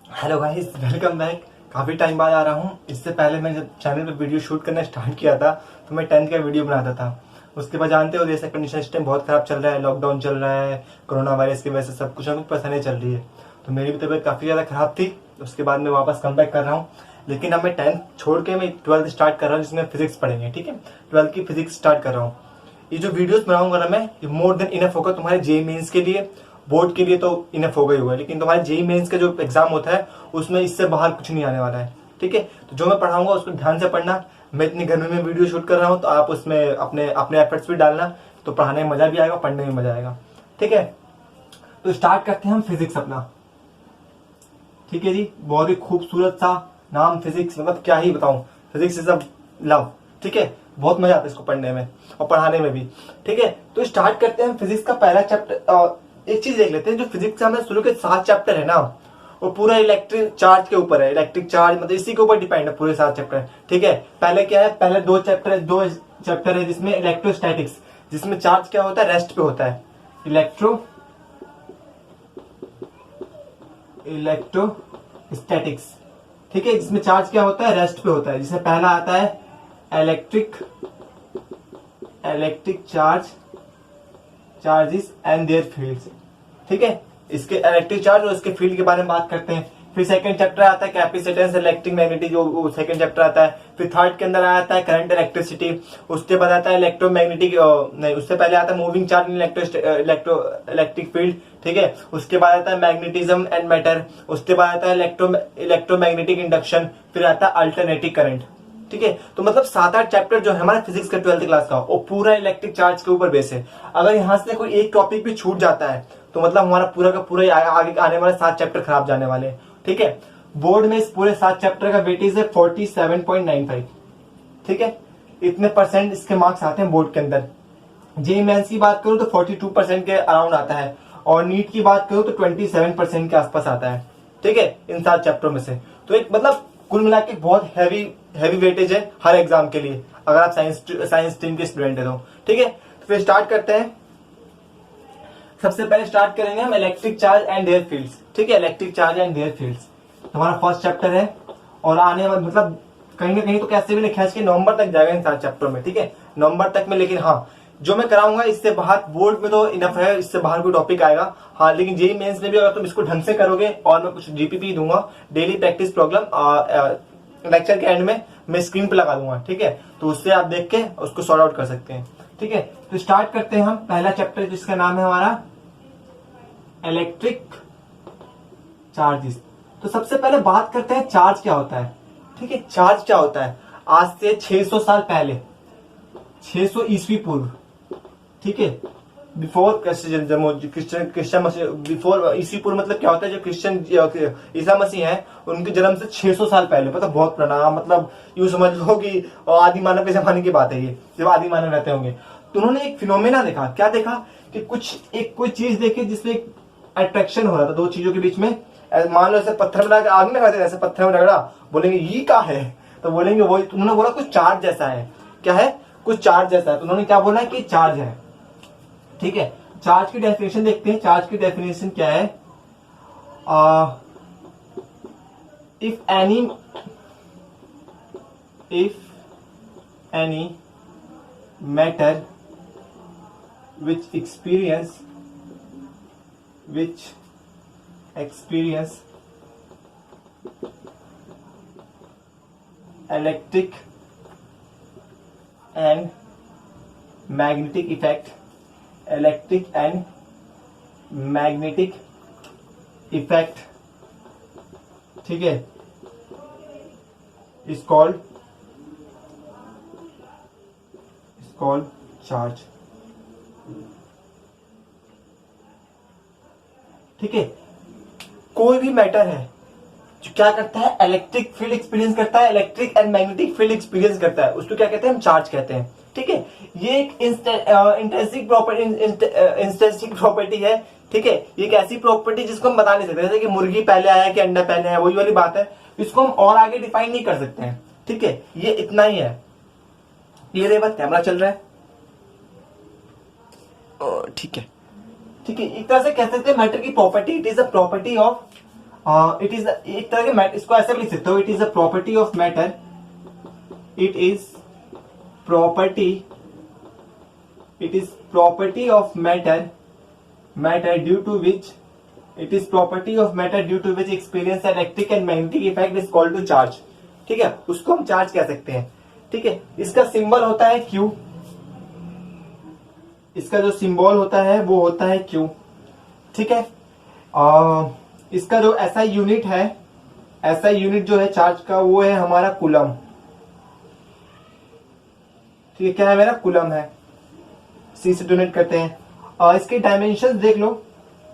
Hello guys, welcome back. काफ़ी time बाद आ रहा हूँ। इससे पहले मैं जब चैनल पे वीडियो शूट करना स्टार्ट किया था तो मैं 10th का वीडियो बनाता था। उसके बाद जानते हो जैसे कंडीशन इस टाइम बहुत ख़राब चल रहा है, लॉकडाउन चल रहा है, कोरोना वायरस की वजह से सब कुछ ना कुछ परेशानी चल रही है। तो मेरी भी तबीयत काफ़ी ज़्यादा ख़राब थी। उसके बाद मैं वापस कम बैक कर रहा हूँ। लेकिन अब मैं 10th छोड़ के मैं 12th स्टार्ट कर रहा हूँ, जिसमें फिजिक्स पढ़ेंगे। ठीक है, 12th की फिजिक्स स्टार्ट कर रहा हूँ। ये जो वीडियोस बनाऊंगा ना मैं, ये मोर देन इनफ होगा तुम्हारे जेई मेंस के लिए। बोर्ड के लिए तो इनफ होगा ही होगा, लेकिन तुम्हारे जेई मेंस का जो एग्जाम होता है उसमें इससे बाहर कुछ नहीं आने वाला है। ठीक है, तो जो मैं पढ़ाऊंगा उसको ध्यान से पढ़ना। मैं इतनी गर्मी में वीडियो शूट कर रहा हूँ तो आप उसमें अपने अपने एफर्ट्स भी डालना, तो पढ़ाने में मजा भी आएगा, पढ़ने में मजा आएगा। ठीक है, तो स्टार्ट करते हैं हम फिजिक्स अपना। ठीक है जी, बहुत ही खूबसूरत सा नाम फिजिक्स, मतलब क्या ही बताऊं। Physics is a love. ठीक है, बहुत मजा आता है इसको पढ़ने में और पढ़ाने में भी। ठीक है, तो स्टार्ट करते हैं हम फिजिक्स का पहला चैप्टर। एक चीज देख लेते हैं, जो फिजिक्स का हमें शुरू के 7 चैप्टर है ना, वो पूरा इलेक्ट्रिक चार्ज के ऊपर है। इलेक्ट्रिक चार्ज मतलब इसी के ऊपर डिपेंड है पूरे 7 चैप्टर। ठीक है, पहले क्या है, पहले दो चैप्टर है जिसमें इलेक्ट्रोस्टैटिक्स, जिसमें चार्ज क्या होता है, रेस्ट पे होता है। इलेक्ट्रोस्टैटिक्स। ठीक है, जिसमें चार्ज क्या होता है, रेस्ट पे होता है। जिसमें पहला आता है electric electric charges and there fields. ठीक है, इसके इलेक्ट्रिक चार्ज और इसके फील्ड के बारे में बात करते हैं। फिर सेकंड चैप्टर आता है कैपेसिटेंस इलेक्ट्रिक मैग्नेटिक, जो सेकंड चैप्टर आता है। फिर थर्ड के अंदर आता है करंट इलेक्ट्रिसिटी। उसके बाद आता है इलेक्ट्रोमैग्नेटिक, नहीं उससे पहले आता है मूविंग चार्ज इलेक्ट्रिक फील्ड। ठीक है, उसके बाद आता है मैग्नेटिज्म एंड मैटर। उसके बाद आता है इलेक्ट्रोमैग्नेटिक इंडक्शन। फिर आता है अल्टरनेटिंग करंट। ठीक है, तो मतलब 7-8 चैप्टर जो है हमारे फिजिक्स का 12th क्लास का, वो पूरा इलेक्ट्रिक चार्ज के ऊपर बेस है। अगर यहां से कोई एक टॉपिक भी छूट जाता है तो मतलब हमारा पूरा का पूरा आगे आने वाले 7 चैप्टर खराब जाने वाले हैं। ठीक है, बोर्ड में इस पूरे 7 चैप्टर का वेटेज है 47.95। ठीक है, इतने परसेंट इसके मार्क्स आते हैं बोर्ड के अंदर। जेई मेंस की बात करूं तो 42% के अराउंड आता है, और नीट की बात करूं तो 27% के आसपास आता है। ठीक है, इन 7 चैप्टरों में से। तो एक मतलब कुल मिला के बहुत हैवी हैवी वेटेज है हर एग्जाम के लिए, अगर आप साइंस स्ट्रीम के स्टूडेंट है तो। ठीक है, तो फिर स्टार्ट करते हैं। सबसे पहले स्टार्ट करेंगे हम electric charge and there fields. ठीक है, electric charge and there fields हमारा फर्स्ट चैप्टर है, और आने वाले मतलब कहीं ना कहीं तो कैसे भी नहीं खींच के नवंबर तक जाएगा इन 7 चैप्टर में। ठीक है, नवंबर तक में। लेकिन हाँ, जो मैं कराऊंगा इससे बाहर बोर्ड में तो इनफ है, इससे बाहर कोई टॉपिक आएगा हाँ, लेकिन जेई मेंस में भी अगर तुम इसको ढंग से करोगे, और मैं कुछ जीपीपी दूंगा, डेली प्रैक्टिस प्रॉब्लम लेक्चर के एंड में मैं स्क्रीन पे लगा दूंगा। ठीक है, तो उससे आप देख के उसको सॉर्ट आउट कर सकते हैं। ठीक है, तो स्टार्ट करते हैं हम पहला चैप्टर, जिसका नाम है हमारा इलेक्ट्रिक चार्जेस। तो सबसे पहले बात करते हैं चार्ज क्या होता है। ठीक है, चार्ज क्या होता है। आज से 600 साल पहले, 600 ईस्वी पूर्व, ठीक है, बिफोर क्रिश्चियन मसीह, बिफोर ईस्वी पूर्व मतलब क्या होता है, जो क्रिश्चियन ईसा मसीह है उनके जन्म से 600 साल पहले, मतलब बहुत पुराना, मतलब यूं समझ लो कि आदि मानव के जमाने की बात है ये, जब आदि मानव रहते होंगे। तो उन्होंने एक फिनोमेना देखा। क्या देखा कि कोई चीज देखी जिसमें अट्रैक्शन हो रहा था दो चीजों के बीच में। मान लो ऐसे पत्थर में रगड़ा, आग में रगड़ते, ऐसे पत्थर में रगड़ा, बोलेंगे ये क्या है, तो बोलेंगे वही। उन्होंने बोला कुछ चार्ज जैसा है। क्या है, कुछ चार्ज जैसा है। तो उन्होंने क्या बोला कि चार्ज है। ठीक है, चार्ज की डेफिनेशन देखते हैं। चार्ज की डेफिनेशन क्या है, if any matter which experience electric and magnetic effect, ठीक है, is called charge। ठीक है, कोई भी मैटर है जो क्या करता है, इलेक्ट्रिक फील्ड एक्सपीरियंस करता है, electric and magnetic field experience करता है, उसको क्या कहते हैं, हम चार्ज कहते हैं। ठीक है, ये एक इंट्रिंसिक प्रॉपर्टी है। ठीक है, ये एक ऐसी प्रॉपर्टी जिसको हम बता नहीं सकते, जैसे कि मुर्गी पहले आया कि अंडा पहले आया, वही वाली बात है। इसको हम और आगे डिफाइन नहीं कर सकते हैं। ठीक है, ये इतना ही है। क्लियर है बात, कैमरा चल रहा है, ठीक है। ठीक है, एक तरह से कह सकते हैं मैटर की property, it is a property of it is एक तरह के इसको ऐसे भी लिख सकते हो, it is a property of matter, it is property, it is property of matter due to which, it is property of matter due to which experience electric and magnetic effect is called to charge. ठीक है, उसको हम charge कह सकते हैं। ठीक है, इसका सिंबल होता है क्यू, इसका जो सिंबल होता है वो होता है क्यू। ठीक है, इसका जो ऐसा यूनिट है, ऐसा यूनिट जो है चार्ज का वो है हमारा कूलम। ठीक है, क्या है मेरा? कूलम है। सी से डोनेट करते हैं। और इसके डायमेंशंस देख लो,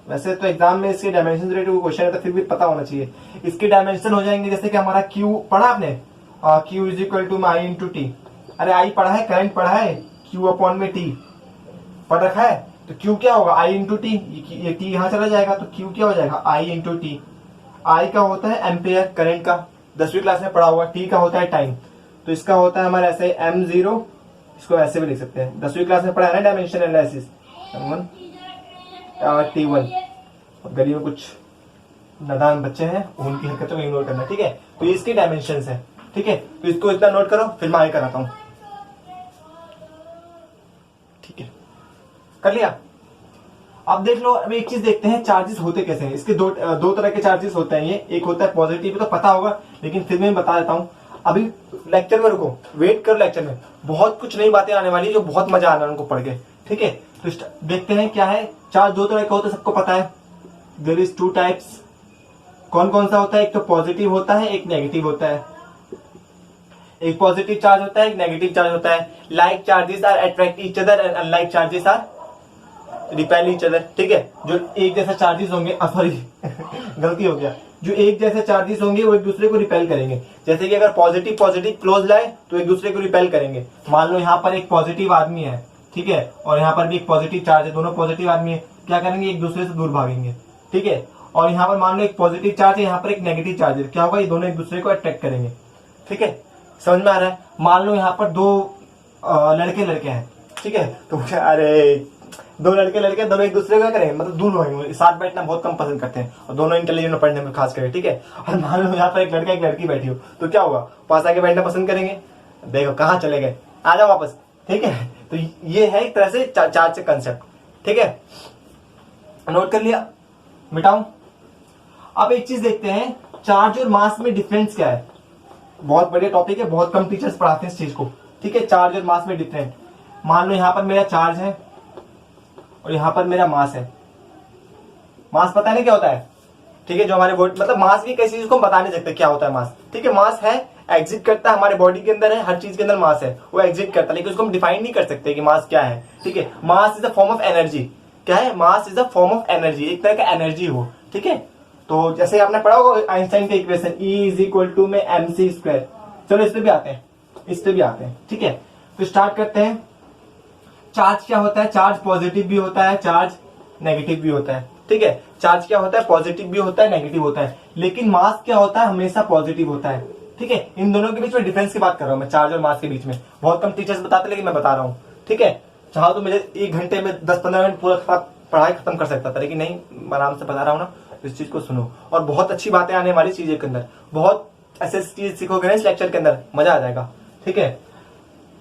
वैसे तो एग्जाम में इसके डायमेंशन रिलेटेड क्वेश्चन है तो फिर भी पता होना चाहिए। इसके डायमेंशन हो जाएंगे जैसे कि हमारा क्यू पढ़ा आपने, Q is equal to I into T. अरे आई पढ़ा है, करंट पढ़ा है, क्यू अपॉन में टी पढ़ रखा है, तो क्यू क्या होगा? आई इंटू टी, ये टी यहां चला जाएगा तो क्यू क्या हो जाएगा? आई इंटू टी। आई का होता है एम्पेयर करंट का, 10वीं क्लास में पढ़ा हुआ। टी का होता है टाइम, तो इसका होता है हमारा ऐसे m0, इसको ऐसे भी लिख सकते हैं, 10वीं क्लास में पढ़ा है ना डायमेंशन एनालिसिस, T1। गली में कुछ नादान बच्चे हैं, उनकी हरकतों को इग्नोर करना। ठीक है, तो ये इसके डायमेंशंस है। ठीक है, तो इसको इतना नोट करो, फिर मैं आगे कराता हूं। ठीक है, कर लिया? अब देख लो, अब एक चीज देखते हैं चार्जेस होते कैसे हैं। इसके दो तरह के चार्जेस होते हैं। ये एक होता है पॉजिटिव, तो पता होगा लेकिन फिर मैं बता देता हूं। अभी लेक्चर में रुको, वेट करो, लेक्चर में बहुत कुछ नई बातें आने वाली है जो बहुत मजा आना है उनको पढ़ के। ठीक है, तो देखते हैं क्या है। चार्ज दो तरह का होता है, सबको पता है। There is 2 types. कौन कौन सा होता है? एक तो पॉजिटिव होता है, एक नेगेटिव होता है। एक पॉजिटिव चार्ज होता है, एक नेगेटिव चार्ज होता है। Like charges are attract each other and unlike charges are repel each other. ठीक है, जो एक जैसा चार्जेस होंगे, सॉरी गलती हो गया, जो एक जैसे चार्जेस होंगे वो एक दूसरे को रिपेल करेंगे। जैसे कि अगर पॉजिटिव पॉजिटिव क्लोज लाए तो एक दूसरे को रिपेल करेंगे। मान लो यहाँ पर एक पॉजिटिव आदमी है, ठीक है, और यहाँ पर भी एक पॉजिटिव चार्ज है, दोनों पॉजिटिव आदमी है, क्या करेंगे? एक दूसरे से दूर भागेंगे। ठीक है, और यहाँ पर मान लो एक पॉजिटिव चार्ज है, यहाँ पर एक नेगेटिव चार्ज है, क्या होगा? ये दोनों एक दूसरे को अट्रैक्ट करेंगे। ठीक है, समझ में आ रहा है? मान लो यहाँ पर दो लड़के हैं, ठीक है, तो अरे दो लड़के दोनों एक दूसरे को क्या करेंगे? मतलब दूर होंगे, साथ बैठना बहुत कम पसंद करते हैं, और दोनों इंटेलिजेंट पढ़ने में खास करके। ठीक है, और मान लो यहाँ पर एक लड़का एक लड़की बैठी हो, तो क्या होगा? पास आके बैठना पसंद करेंगे। देखो कहाँ चले गए, आ जाओ वापस। ठीक है, तो ये है एक तरह से चार्ज से कंसेप्ट। ठीक है, नोट कर लिया? मिटाऊं? अब एक चीज देखते हैं, चार्ज और मास में डिफरेंस क्या है। बहुत बढ़िया टॉपिक है, बहुत कम टीचर्स पढ़ाते हैं इस चीज को। ठीक है, चार्ज और मास में डिफरेंस। मान लो यहाँ पर मेरा चार्ज है और यहाँ पर मेरा मास है। मास पता है ना क्या होता है? ठीक है, जो हमारे बॉडी, मतलब मास भी कैसी चीज को हम बता नहीं सकते क्या होता है मास। ठीक है, मास है, एग्जिट करता है, हमारे बॉडी के अंदर है, हर चीज के अंदर मास है, वो एग्जिट करता है, लेकिन उसको हम डिफाइन नहीं कर सकते कि मास क्या है। ठीक है, mass is a form of energy. क्या है? Mass is a form of energy, एक तरह का एनर्जी हो। ठीक है, तो जैसे आपने पढ़ा होगा आइंस्टाइन का equation, E is equal to में mc²। चलो इस पे भी आते हैं। ठीक है, तो स्टार्ट करते हैं। चार्ज क्या होता है? चार्ज पॉजिटिव भी होता है, चार्ज नेगेटिव भी होता है। ठीक है, चार्ज क्या होता है? पॉजिटिव भी होता है, नेगेटिव होता है, लेकिन मास क्या होता है? हमेशा पॉजिटिव होता है। ठीक है, इन दोनों के बीच में डिफरेंस की बात कर रहा हूं मैं, चार्ज और मास के बीच में। बहुत कम टीचर्स बताते, लेकिन मैं बता रहा हूं। ठीक है, चाहो तो मुझे 1 घंटे में 10-15 मिनट पूरा पढ़ाई खत्म कर सकता था, लेकिन नहीं, आराम से बता रहा हूं ना, इस चीज को सुनो। और बहुत अच्छी बातें आने वाली चीजें के अंदर, बहुत ऐसे चीज सीखोगे ना इस लेक्चर के अंदर, मजा आ जाएगा। ठीक है,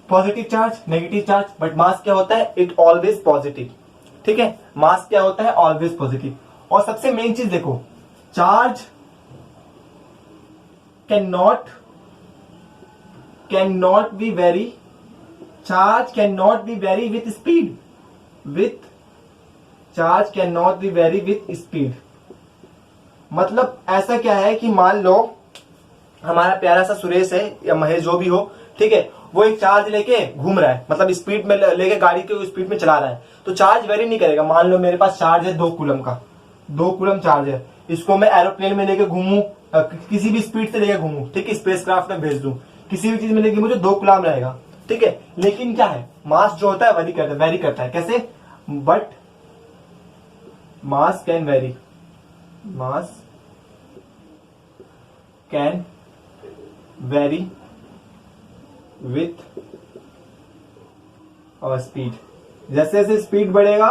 positive charge, negative charge, but mass क्या होता है? It always positive. ठीक है, मास क्या होता है? Always positive. और सबसे मेन चीज देखो, charge can not be very, charge can not be very with speed, charge can not be very with speed. मतलब ऐसा क्या है कि मान लो हमारा प्यारा सा सुरेश है या महेश, जो भी हो, ठीक है, वो एक चार्ज लेके घूम रहा है, मतलब स्पीड में लेके गाड़ी के स्पीड में चला रहा है, तो चार्ज वेरी नहीं करेगा। मान लो मेरे पास चार्ज है 2 कूलम का, 2 कूलम चार्ज है, इसको मैं एरोप्लेन में लेके घूमू, किसी भी स्पीड से लेके घूमू, ठीक है, स्पेसक्राफ्ट में भेज दूं, किसी भी चीज में लेके मुझे 2 कूलम रहेगा। ठीक है, लेकिन क्या है? मास जो होता है वेरी करता है। कैसे? But mass can very, mass can very with और स्पीड। जैसे जैसे स्पीड बढ़ेगा,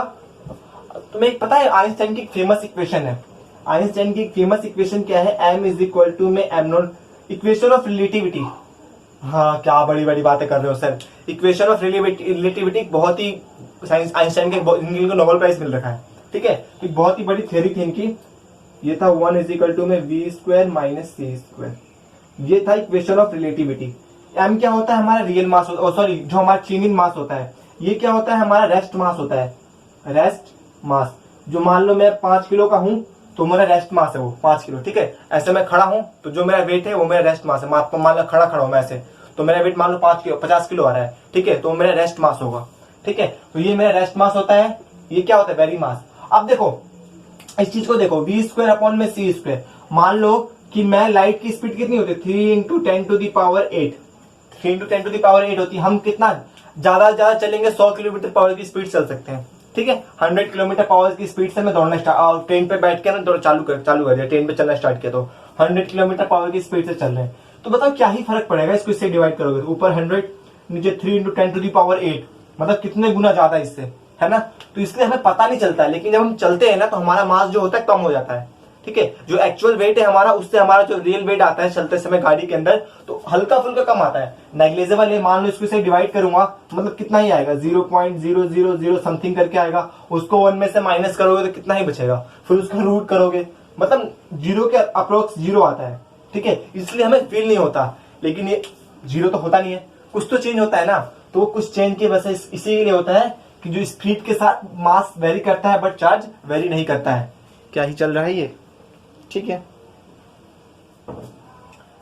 तुम्हें पता है आइंस्टाइन की फेमस इक्वेशन है, आइंस्टाइन की फेमस इक्वेशन क्या है, m इज इक्वल टू में m not, equation of relativity. हाँ क्या बड़ी बड़ी बातें कर रहे हो सर। इक्वेशन ऑफ रिलेटिविटी बहुत ही साइंस, आइंस्टाइन के इनको नोबेल प्राइज मिल रखा है, ठीक है। तो बहुत ही बड़ी थ्योरी थी इनकी। ये था 1 इज इक्वल टू में v square minus c square, ये था इक्वेशन ऑफ रिलेटिविटी। m क्या होता है, हमारा रियल मास, सॉरी जो हमारा क्लीनिंग मास होता है। ये क्या होता है, हमारा रेस्ट मास होता है, रेस्ट मास। जो मान लो मैं 5 किलो का हूं तो मेरा रेस्ट मास है वो 5 किलो, ठीक है। ऐसे मैं खड़ा हूं तो जो मेरा वेट है वो मेरा रेस्ट मास है। मान लो खड़ा हूं मैं ऐसे, तो मेरा वेट मान लो 5 किलो 50 किलो आ रहा है, ठीक है, तो मेरा रेस्ट मास होगा, ठीक है। तो ये मेरा रेस्ट मास होता है, ये क्या होता है, वेरी मास। अब देखो इस चीज को देखो, वी स्क्वायर अपॉन में सी स्क्वायर। मान लो कि मैं लाइट की स्पीड कितनी होती है, 3 into 10 to the power 8, 3 into 10 to the power 8 होती है। हम कितना ज्यादा ज्यादा चलेंगे, 100 किलोमीटर पावर की स्पीड चल सकते हैं, ठीक है। 100 किलोमीटर पावर की स्पीड से मैं दौड़ना स्टार्ट, ट्रेन पे बैठ के ना दौड़ चालू कर दिया, ट्रेन पे चलना स्टार्ट किया तो 100 किलोमीटर पावर की स्पीड से चल रहे हैं। तो बताओ क्या ही फर्क पड़ेगा, इसको इससे डिवाइड करोगे, ऊपर 100 नीचे 3 इंटू 10 टू दी पावर 8, मतलब कितने गुना ज्यादा इससे, है ना। तो इसलिए हमें पता नहीं चलता है, लेकिन जब हम चलते हैं ना तो हमारा मास जो होता है कम हो जाता है, ठीक है। जो एक्चुअल वेट है हमारा, उससे हमारा जो रियल वेट आता है चलते समय गाड़ी के अंदर, तो हल्का फुल्का कम आता है, नेग्लिजिबल है। मान लो इसको से डिवाइड करूंगा, मतलब कितना ही आएगा, 0.000 समथिंग करके आएगा। उसको 1 में से माइनस करोगे तो कितना ही बचेगा, फिर उसको रूट करोगे, मतलब जीरो के अप्रोक्स जीरो आता है, ठीक है। इसलिए हमें फील नहीं होता, लेकिन ये जीरो तो होता नहीं है, कुछ तो चेंज होता है ना। तो वो कुछ चेंज की वजह से इसीलिए होता है कि जो स्पीड के साथ मास वेरी करता है बट चार्ज वेरी नहीं करता है। क्या ही चल रहा है ये, ठीक है,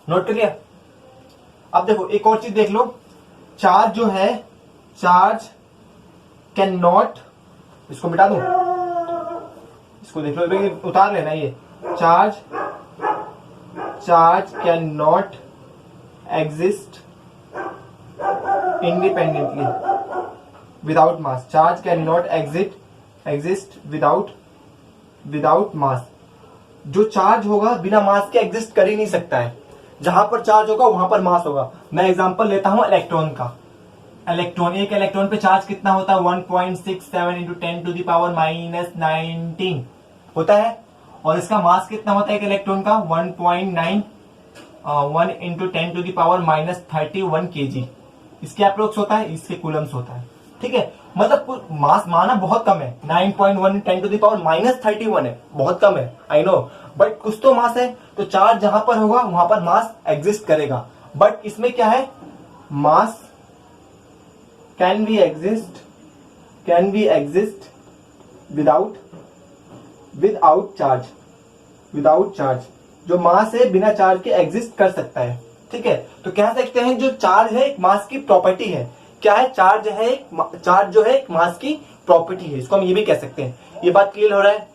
नोट कर लिया। अब देखो एक और चीज देख लो, चार्ज जो है, चार्ज कैन नॉट, इसको मिटा दूं, इसको देख लो, उतार लेना ये, charge can not exist independently without mass, charge can not exist without mass. जो चार्ज होगा बिना मास के एग्जिस्ट कर ही नहीं सकता है। जहां पर चार्ज होगा वहां पर मास होगा। मैं एग्जांपल लेता हूं इलेक्ट्रॉन का। इलेक्ट्रॉन, एक इलेक्ट्रॉन पे चार्ज कितना होता है, 1.67 into 10 to the power minus 19 होता है। और इसका मास कितना होता है एक इलेक्ट्रॉन का, 1 into 10 to the power minus 31 kg। इसके अप्रोक्स होता है, इसके कूलम्स होता है, ठीक है। मतलब मास माना बहुत कम है, 9.1 10 टू दी पावर माइनस 31 है, बहुत कम है, आई नो, बट कुछ तो मास है। तो चार्ज जहां पर होगा वहां पर मास एग्जिस्ट करेगा। बट इसमें क्या है, मास can be exist without charge. जो मास है बिना चार्ज के एग्जिस्ट कर सकता है, ठीक है। तो कह सकते हैं जो चार्ज है एक मास की प्रॉपर्टी है। क्या है, चार्ज जो है एक मास की प्रॉपर्टी है, इसको हम ये भी कह सकते हैं। ये बात क्लियर हो रहा है,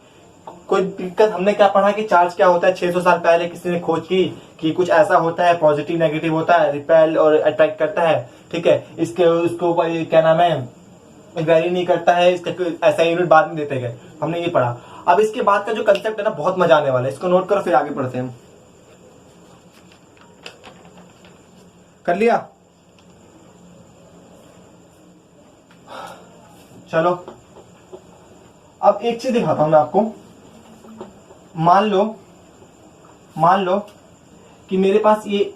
कोई दिक्कत। हमने क्या पढ़ा कि चार्ज क्या होता है, 600 साल पहले किसी ने खोज की कि कुछ ऐसा होता है, पॉजिटिव नेगेटिव होता है, रिपेल और अट्रैक्ट करता है, ठीक है। उसके ऊपर क्या नाम है, वेरी नहीं करता है, इसका ऐसा यूनिट बाद में देते गए, हमने ये पढ़ा। अब इसके बाद का जो कंसेप्ट है ना, बहुत मजा आने वाला है, इसको नोट करो फिर आगे पढ़ते हैं। कर लिया, चलो अब एक चीज दिखाता हूं मैं आपको। मान लो कि मेरे पास ये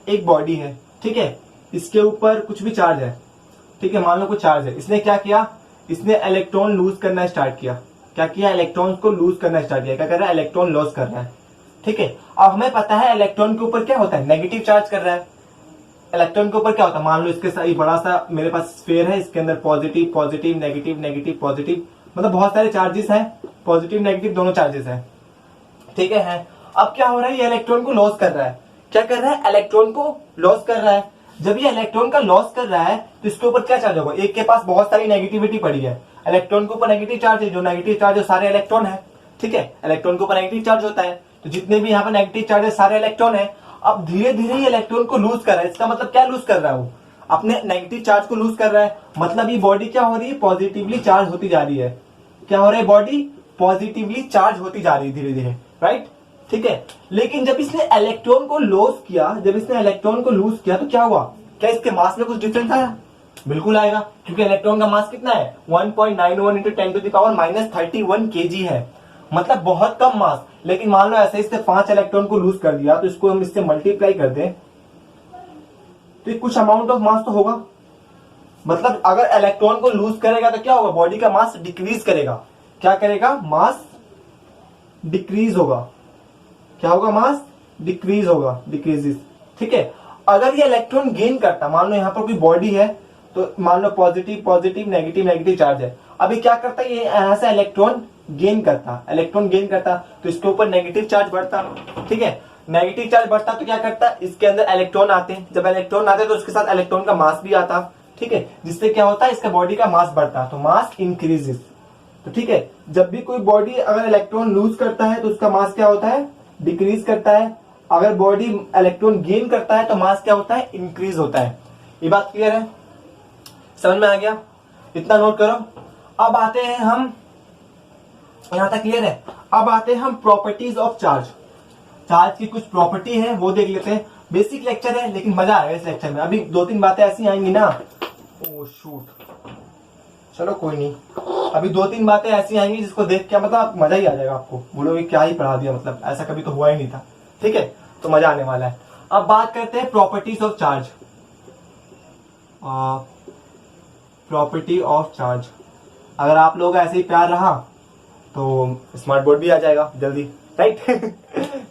एक बॉडी है, ठीक है, इसके ऊपर कुछ भी चार्ज है, ठीक है, मान लो कुछ चार्ज है। इसने क्या किया, इसने इलेक्ट्रॉन लूज करना स्टार्ट किया। क्या किया, इलेक्ट्रॉन को लूज करना स्टार्ट किया। क्या कर रहा है, इलेक्ट्रॉन लॉस कर रहा है, ठीक है। अब हमें पता है इलेक्ट्रॉन के ऊपर क्या होता है, नेगेटिव चार्ज कर रहा है। इलेक्ट्रॉन के ऊपर क्या होता है, मान लो इसके साथ बड़ा सा मेरे पास स्फीयर है, इसके अंदर positive positive negative negative positive, मतलब बहुत सारे चार्जेस हैं, पॉजिटिव नेगेटिव दोनों चार्जेस हैं, ठीक है। अब क्या हो रहा है, ये इलेक्ट्रॉन को लॉस कर रहा है। क्या कर रहा है, इलेक्ट्रॉन को लॉस कर रहा है। जब ये इलेक्ट्रॉन का लॉस कर रहा है तो इसके ऊपर क्या चार्ज होगा, एक के पास बहुत सारी नेगेटिविटी पड़ी है, इलेक्ट्रॉन के ऊपर नेगेटिव चार्ज है, जो नेगेटिव चार्ज है सारे इलेक्ट्रॉन है, ठीक है। इलेक्ट्रॉन के ऊपर नेगेटिव चार्ज होता है, तो जितने भी यहाँ पर नेगेटिव चार्ज है सारे इलेक्ट्रॉन है। अब धीरे धीरे ये इलेक्ट्रॉन को लूज कर रहा है। इसका मतलब क्या लूज कर रहा है, वो अपने नेगेटिव चार्ज को लूज कर रहा है। मतलब ये बॉडी क्या हो रही है, पॉजिटिवली चार्ज होती जा रही है। क्या हो रहा है, बॉडी पॉजिटिवली चार्ज होती जा रही है धीरे धीरे, राइट, ठीक है। लेकिन जब इसने इलेक्ट्रॉन को लॉस किया, जब इसने इलेक्ट्रॉन को लूज किया तो क्या हुआ, क्या इसके मास में कुछ डिफरेंस आया, बिल्कुल आएगा, क्योंकि इलेक्ट्रॉन का मास कितना है, 1.91 into 10 to the power minus 31 kg है। मतलब बहुत कम मास। लेकिन मान लो ऐसे इससे 5 इलेक्ट्रॉन को लूज कर दिया, तो इसको हम इससे मल्टीप्लाई कर दें तो कुछ अमाउंट ऑफ मास तो होगा। मतलब अगर इलेक्ट्रॉन को लूज करेगा तो क्या होगा, बॉडी का मास डिक्रीज करेगा। क्या करेगा, मास डिक्रीज होगा। क्या होगा, मास डिक्रीज होगा, डिक्रीजेस। ठीक है, अगर ये इलेक्ट्रॉन गेन करता, मान लो यहां पर कोई बॉडी है, तो मान लो positive positive negative negative charge है। अभी क्या करता है, ये यहां से इलेक्ट्रॉन गेन करता, इलेक्ट्रॉन गेन करता तो इसके ऊपर नेगेटिव चार्ज बढ़ता। ठीक है, नेगेटिव चार्ज बढ़ता तो क्या करता, इसके अंदर इलेक्ट्रॉन आते हैं। जब इलेक्ट्रॉन आते हैं तो उसके साथ इलेक्ट्रॉन का मास भी आता। ठीक है, जिससे क्या होता है, इसका बॉडी का मास बढ़ता, तो मास इंक्रीजेस। तो ठीक है, जब भी कोई बॉडी अगर इलेक्ट्रॉन लूज करता है तो उसका मास क्या होता है, डिक्रीज करता है। अगर बॉडी इलेक्ट्रॉन गेन करता है तो मास क्या होता है, इंक्रीज होता है। ये बात क्लियर है, समझ में आ गया, इतना नोट करो। अब आते हैं हम, यहां तक क्लियर है। अब आते हैं हम प्रॉपर्टीज ऑफ चार्ज। चार्ज की कुछ प्रॉपर्टी है वो देख लेते हैं। बेसिक लेक्चर है लेकिन मजा आएगा इस लेक्चर में। अभी 2-3 बातें ऐसी आएंगी ना, ओ शूट, चलो कोई नहीं, अभी 2-3 बातें ऐसी आएंगी जिसको देख के मतलब मजा ही आ जाएगा आपको, बोलोगे क्या ही पढ़ा दिया, मतलब ऐसा कभी तो हुआ ही नहीं था। ठीक है, तो मजा आने वाला है। अब बात करते हैं properties of charge. Property of charge, अगर आप लोग ऐसे ही प्यार रहा तो स्मार्ट बोर्ड भी आ जाएगा जल्दी, राइट।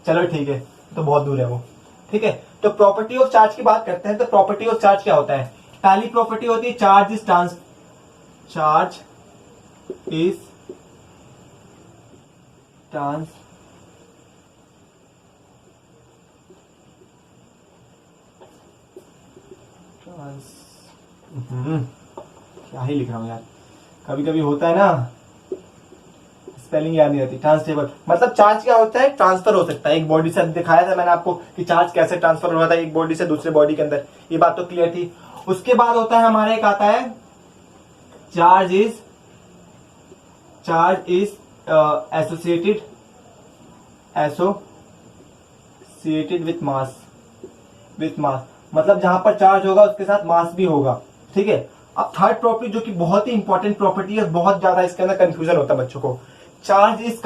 चलो ठीक है, तो बहुत दूर है वो। ठीक है, तो प्रॉपर्टी ऑफ चार्ज की बात करते हैं। तो प्रॉपर्टी ऑफ चार्ज क्या होता है, पहली प्रॉपर्टी होती है चार्ज इज क्या ही लिख रहा हूं यार, कभी कभी होता है ना, स्पेलिंग याद नहीं रहती। ट्रांसफरेबल मतलब चार्ज क्या होता है, ट्रांसफर हो सकता है एक बॉडी से। दिखाया था मैंने आपको कि चार्ज कैसे ट्रांसफर हो रहा था एक बॉडी से दूसरे बॉडी के अंदर, ये बात तो क्लियर थी। उसके बाद होता है हमारे एक आता है charge is associated with mass. मतलब जहां पर चार्ज होगा उसके साथ मास भी होगा। ठीक है, अब थर्ड प्रॉपर्टी जो कि बहुत ही इंपॉर्टेंट प्रॉपर्टी है, बहुत ज्यादा इसके अंदर कंफ्यूजन होता है बच्चों को, चार्ज इज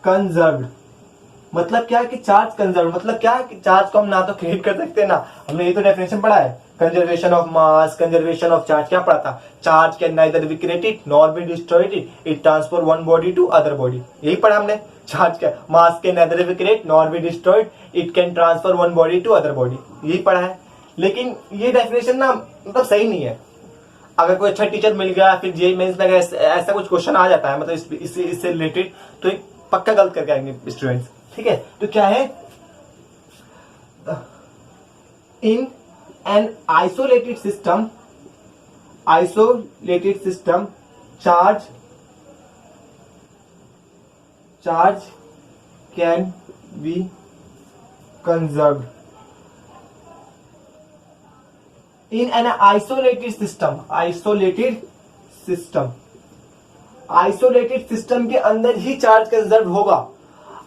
कंजर्व्ड। मतलब क्या है कि चार्ज कंजर्व, मतलब क्या है कि चार्ज को हम ना तो क्रिएट कर सकते हैं ना, हमने ये तो डेफिनेशन पढ़ा है, conservation of mass, conservation of charge. क्या पढ़ा था, charge can neither be created nor be destroyed, it transfer one body to other body. यही पढ़ा हमने, चार्ज का mass can neither be created nor be destroyed, it can transfer one body to other body, यही पढ़ा है। लेकिन ये definition ना मतलब सही नहीं है। अगर कोई अच्छा टीचर मिल गया, फिर जेईई मेंस में ऐसा कुछ क्वेश्चन आ जाता है मतलब इससे रिलेटेड, तो एक पक्का गलत करके आएंगे स्टूडेंट्स। ठीक है, तो क्या है, in an isolated system charge can be conserved. In an isolated system के अंदर ही चार्ज कंजर्व होगा।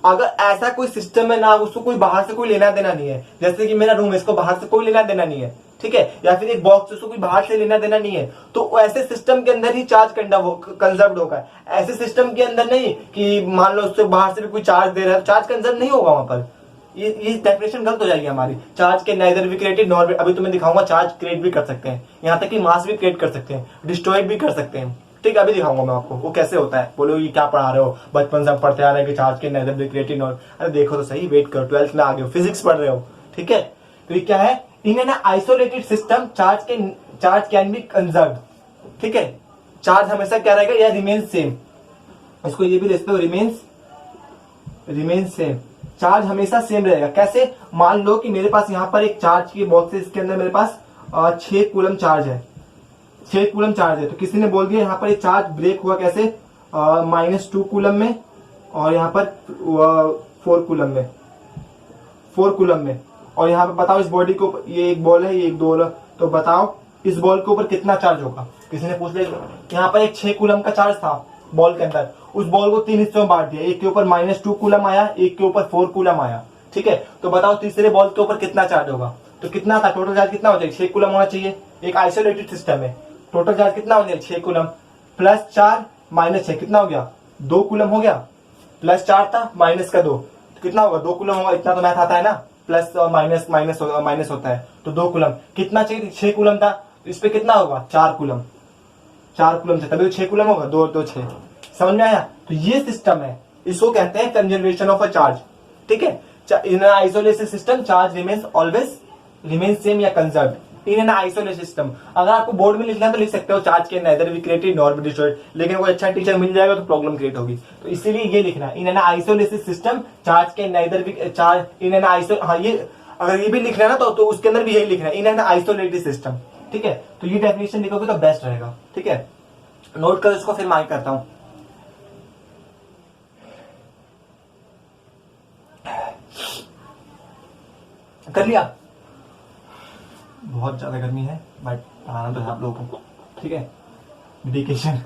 अगर ऐसा कोई सिस्टम है ना, उसको कोई बाहर से कोई लेना देना नहीं है, जैसे कि मेरा रूम है, इसको बाहर से कोई लेना देना नहीं है। ठीक है, या फिर एक बॉक्स, उसको कोई बाहर से लेना देना नहीं है, तो ऐसे सिस्टम के अंदर ही चार्ज कंजर्व होगा। ऐसे सिस्टम के अंदर नहीं कि मान लो उससे बाहर से भी कोई चार्ज दे रहा है, चार्ज कंजर्व नहीं होगा वहां पर। ये डेफिनेशन गलत हो जाएगी हमारी। चार्ज के नाइदर भी क्रिएटेड नॉर, अभी तुम्हें दिखाऊंगा चार्ज क्रिएट भी कर सकते हैं, यहाँ तक कि मास भी क्रिएट कर सकते हैं, डिस्ट्रॉय भी कर सकते हैं। ठीक है, अभी दिखाऊंगा मैं आपको वो कैसे होता है। बोलो ये क्या पढ़ा रहे हो, बचपन से हम पढ़ते आ रहे हैं कि चार्ज के नाइदर भी क्रिएटेड नॉर। अरे देखो तो सही, वेट करो, 12th में आ गए हो, फिजिक्स पढ़ रहे हो। ठीक है, तो ये क्या है, in an isolated system charge can be conserved. ठीक है, चार्ज हमेशा क्या रहेगा, या रिमेन्स सेम, इसको ये भी लिखते हो, रिमेन्स सेम, चार्ज हमेशा सेम रहेगा। कैसे, मान लो कि मेरे पास यहाँ पर एक चार्ज की बॉक्स है, इसके अंदर मेरे पास 6 कूलम चार्ज है, 6 कूलम चार्ज है। तो किसी ने बोल दिया यहाँ पर एक चार्ज ब्रेक हुआ कैसे, -2 कूलम में, और यहाँ पर 4 कूलम में, और यहाँ पर बताओ इस बॉडी को, ये एक बॉल है, ये एक बॉल है, तो बताओ इस बॉल के ऊपर कितना चार्ज होगा। किसी ने पूछ लिया, यहाँ पर एक 6 कूलम का चार्ज था बॉल के अंदर, उस बॉल को 3 हिस्सों में बांट दिया, एक के ऊपर -2 कूलम आया, एक के ऊपर 4 कूलम आया। ठीक है, तो बताओ तीसरे बॉल के ऊपर कितना चार्ज होगा। तो कितना था, टोटल चार्ज कितना हो जाएगा, 6 कूलम होना चाहिए। एक आइसोलेटेड सिस्टम है, टोटल चार्ज कितना हो जाएगा, 6 कूलम। +4 -6 कितना हो गया, 2 कूलम हो गया। +4 था माइनस का 2 तो कितना होगा, 2 कूलम होगा। इतना तो मैथ आता है ना, प्लस और माइनस माइनस होता है तो 2 कूलम। कितना चाहिए, 6 कूलम था, तो इस पे कितना होगा, 4 कूलम। 4 कूलम था तभी तो 6 कूलम होगा, 2 2 6। समझ में आया। तो ये सिस्टम है, इसको कहते हैं कंजर्वेशन ऑफ अ चार्ज। ठीक है, in isolated system charge remains always remains same या conserved in an isolated system. अगर आपको बोर्ड में लिखना है तो लिख सकते हो चार्ज के neither B created nor be destroyed, लेकिन कोई अच्छा टीचर मिल जाएगा तो प्रॉब्लम क्रिएट होगी। तो इसीलिए ये लिखना है in an isolated system charge के neither be charge in an iso, हाँ ये अगर ये भी लिखना है ना तो उसके अंदर भी यही लिखना है इन एन आइसोलेटेड सिस्टम। ठीक है, तो ये डेफिनेशन लिखोगे तो बेस्ट रहेगा। ठीक है, नोट करो इसको, फिर मैं करता हूं। कर लिया, बहुत ज्यादा गर्मी है बट पढ़ाना तो है आप लोगों को। ठीक है, डेडिकेशन।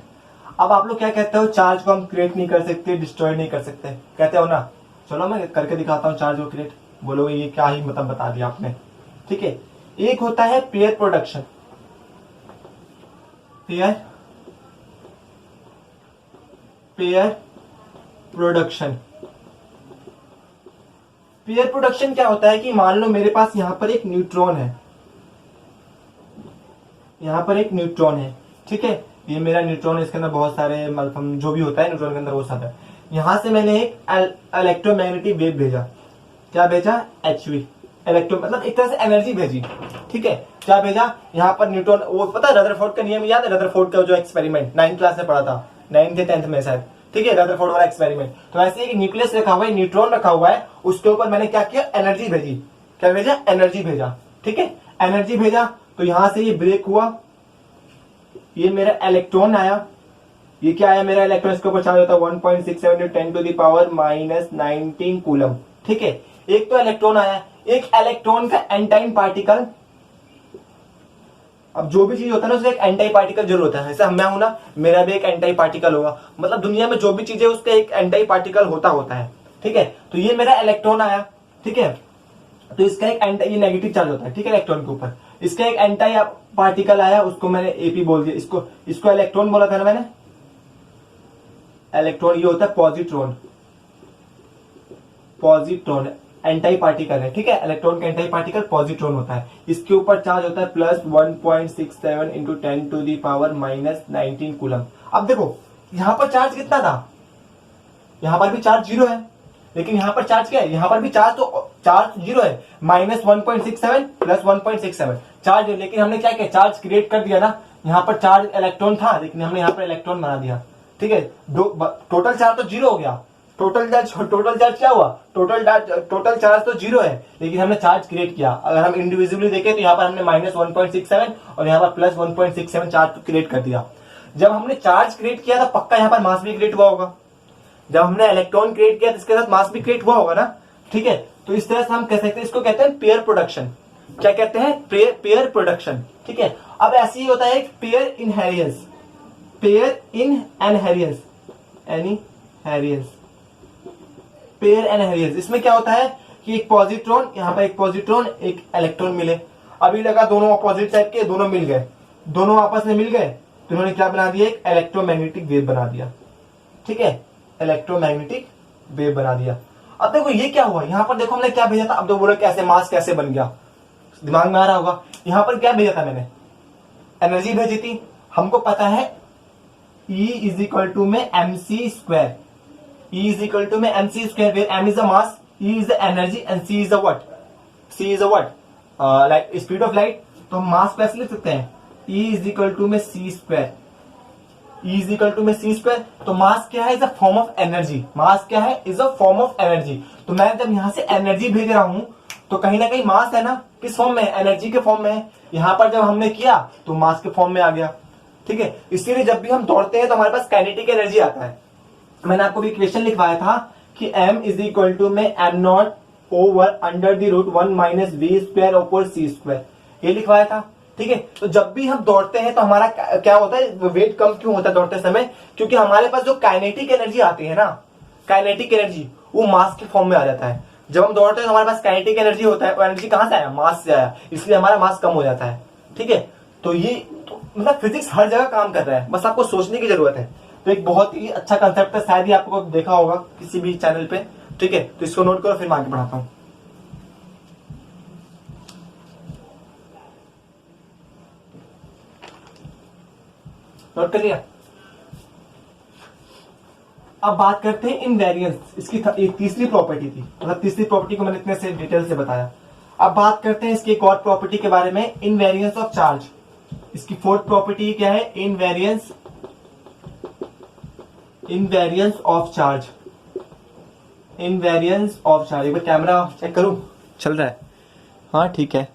अब आप लोग क्या कहते हो, चार्ज को हम क्रिएट नहीं कर सकते, डिस्ट्रॉय नहीं कर सकते, कहते हो ना। चलो मैं करके दिखाता हूँ चार्ज को क्रिएट। बोलोगे ये क्या ही मतलब बता दिया आपने। ठीक है, एक होता है pair production, pair production. Pair production क्या होता है कि मान लो मेरे पास यहां पर एक न्यूट्रॉन है, यहां पर एक न्यूट्रॉन है। ठीक है, ये मेरा न्यूट्रॉन है, इसके अंदर बहुत सारे मतलब जो भी होता है न्यूट्रॉन के अंदर वो सब है। यहां से मैंने एक इलेक्ट्रोमैग्नेटिक वेव भेजा। क्या भेजा, एचवी, इलेक्ट्रो मतलब एक तरह से एनर्जी भेजी। ठीक है, क्या भेजा, यहाँ पर न्यूट्रॉन, वो पता है रदरफोर्ड का नियम याद है, रदरफोर्ड का जो एक्सपेरिमेंट 9th क्लास में पढ़ा था, 9th या 10th में शायद। ठीक है, रदरफोर्ड वाला एक्सपेरिमेंट। तो ऐसे एक न्यूक्लियस रखा हुआ है, न्यूट्रॉन रखा हुआ है, उसके ऊपर मैंने क्या किया, एनर्जी भेजी। क्या भेजा, एनर्जी भेजा। ठीक है, एनर्जी भेजा तो यहां से ये ब्रेक हुआ, ये मेरा इलेक्ट्रॉन आया। ये क्या आया, मेरा इलेक्ट्रॉन, इसके ऊपर चार्ज होता है 1.67 × 10⁻⁹ कूलम। ठीक है, एक तो इलेक्ट्रॉन आया, एक इलेक्ट्रॉन का एंटाइन पार्टिकल। अब जो भी चीज होता है ना उसका एक एंटाई पार्टिकल जरूर होता है। जैसे मैं हूं ना, मेरा भी एक एंटाई पार्टिकल होगा। मतलब दुनिया में जो भी चीज है उसका एक एंटाई पार्टिकल होता है। ठीक है, तो ये मेरा इलेक्ट्रॉन आया। ठीक है, तो इसका एक एंटाई, ये नेगेटिव चार्ज होता है। ठीक है, इलेक्ट्रॉन के ऊपर इसका एक एंटाई पार्टिकल आया, उसको मैंने एपी बोल दिया। इसको इलेक्ट्रॉन बोला था ना मैंने, इलेक्ट्रॉन ये होता है पॉजिट्रॉन। पॉजिट्रॉन एंटाई पार्टिकल है। ठीक है, इलेक्ट्रॉन का एंटाई पार्टिकल पॉजिट्रॉन होता है। इसके ऊपर चार्ज होता है +1.67 × 10⁻⁹ कूलम। अब देखो यहां पर चार्ज कितना था, यहां पर भी चार्ज 0 है, लेकिन यहां पर चार्ज क्या है, यहां पर भी चार्ज 0 है। -1.67 + 1.67 चार्ज है, लेकिन हमने क्या किया, चार्ज क्रिएट कर दिया ना। यहां पर चार्ज इलेक्ट्रॉन था, लेकिन हमने यहां पर इलेक्ट्रॉन बना दिया। ठीक है, टोटल चार्ज तो 0 हो गया। टोटल चार्ज क्या हुआ, टोटल चार्ज तो 0 है, लेकिन हमने चार्ज क्रिएट किया। अगर हम इंडिविजुअली देखें तो यहाँ पर हमने -1.67 और यहाँ पर +1.67 चार्ज क्रिएट कर दिया। जब हमने चार्ज क्रिएट किया था पक्का यहाँ पर मास भी क्रिएट हुआ होगा। जब हमने इलेक्ट्रॉन क्रिएट किया तो इसके साथ मास भी क्रिएट हुआ होगा ना। ठीक है, तो इस तरह से हम कह सकते हैं, इसको कहते हैं पेयर प्रोडक्शन। क्या कहते हैं, पेयर प्रोडक्शन। ठीक है, अब ऐसे ही होता है एक पेयर इनहेरियंस, पेयर इनहेरियंस, पेयर इनहेरियंस। इसमें क्या होता है कि एक पॉजिट्रॉन, यहाँ पर एक पॉजिट्रॉन एक इलेक्ट्रॉन मिले। अभी लगा दोनों अपोजिट टाइप के, दोनों मिल गए, दोनों आपस में मिल गए तो उन्होंने क्या बना दिया, एक इलेक्ट्रोमैग्नेटिक वेव बना दिया। ठीक है, इलेक्ट्रोमैग्नेटिक वेव बना दिया। अब देखो ये क्या हुआ, यहां पर देखो हमने क्या भेजा था। अब तो बोलो कैसे मास कैसे बन गया, दिमाग में आ रहा होगा। यहां पर क्या भेजा था मैंने, एनर्जी भेजी थी। हमको पता है E = में mc², E = में mc², where m is the mass, E is the energy and c is the what, c is the what, like speed of light। तो हम मास कैसे लिख सकते हैं, E = में c², E = में c²। तो मास क्या है, is a form of energy. Mass क्या है, is a form of energy. तो मैं जब यहां से एनर्जी भेज रहा हूं तो कहीं ना कहीं मास है ना, किस फॉर्म में, एनर्जी के फॉर्म में है। यहां पर जब हमने किया तो मास के फॉर्म में आ गया। ठीक है, इसीलिए जब भी हम दौड़ते हैं तो हमारे पास काइनेटिक एनर्जी आता है। मैंने आपको भी इक्वेशन लिखवाया था कि m = में m0/√1 - v² c², ये लिखवाया था। ठीक है, तो जब भी हम दौड़ते हैं तो हमारा क्या होता है, वेट कम क्यों होता है दौड़ते समय, क्योंकि हमारे पास जो काइनेटिक एनर्जी आती है ना, काइनेटिक एनर्जी वो मास के फॉर्म में आ जाता है। जब हम दौड़ते हैं तो हमारे पास काइनेटिक एनर्जी होता है, वो एनर्जी कहां से आया, मास से आया, इसलिए हमारा मास कम हो जाता है। ठीक है, तो ये मतलब फिजिक्स हर जगह काम कर रहा है, बस आपको सोचने की जरूरत है। तो एक बहुत ही अच्छा कंसेप्ट है, शायद ही आपको देखा होगा किसी भी चैनल पे, ठीक है। तो इसको नोट करो, फिर मैं आगे बढ़ाता हूं। नोट कर लिया। अब बात करते हैं इनवेरियंस, इसकी एक तीसरी प्रॉपर्टी थी, मतलब तीसरी प्रॉपर्टी को मैंने इतने से डिटेल से बताया। अब बात करते हैं इसकी एक और प्रॉपर्टी के बारे में, इनवेरियंस ऑफ चार्ज। इसकी फोर्थ प्रॉपर्टी क्या है, invariance of charge. Invariance of charge, एक बार कैमरा चेक करूं, चल रहा है, हाँ ठीक है।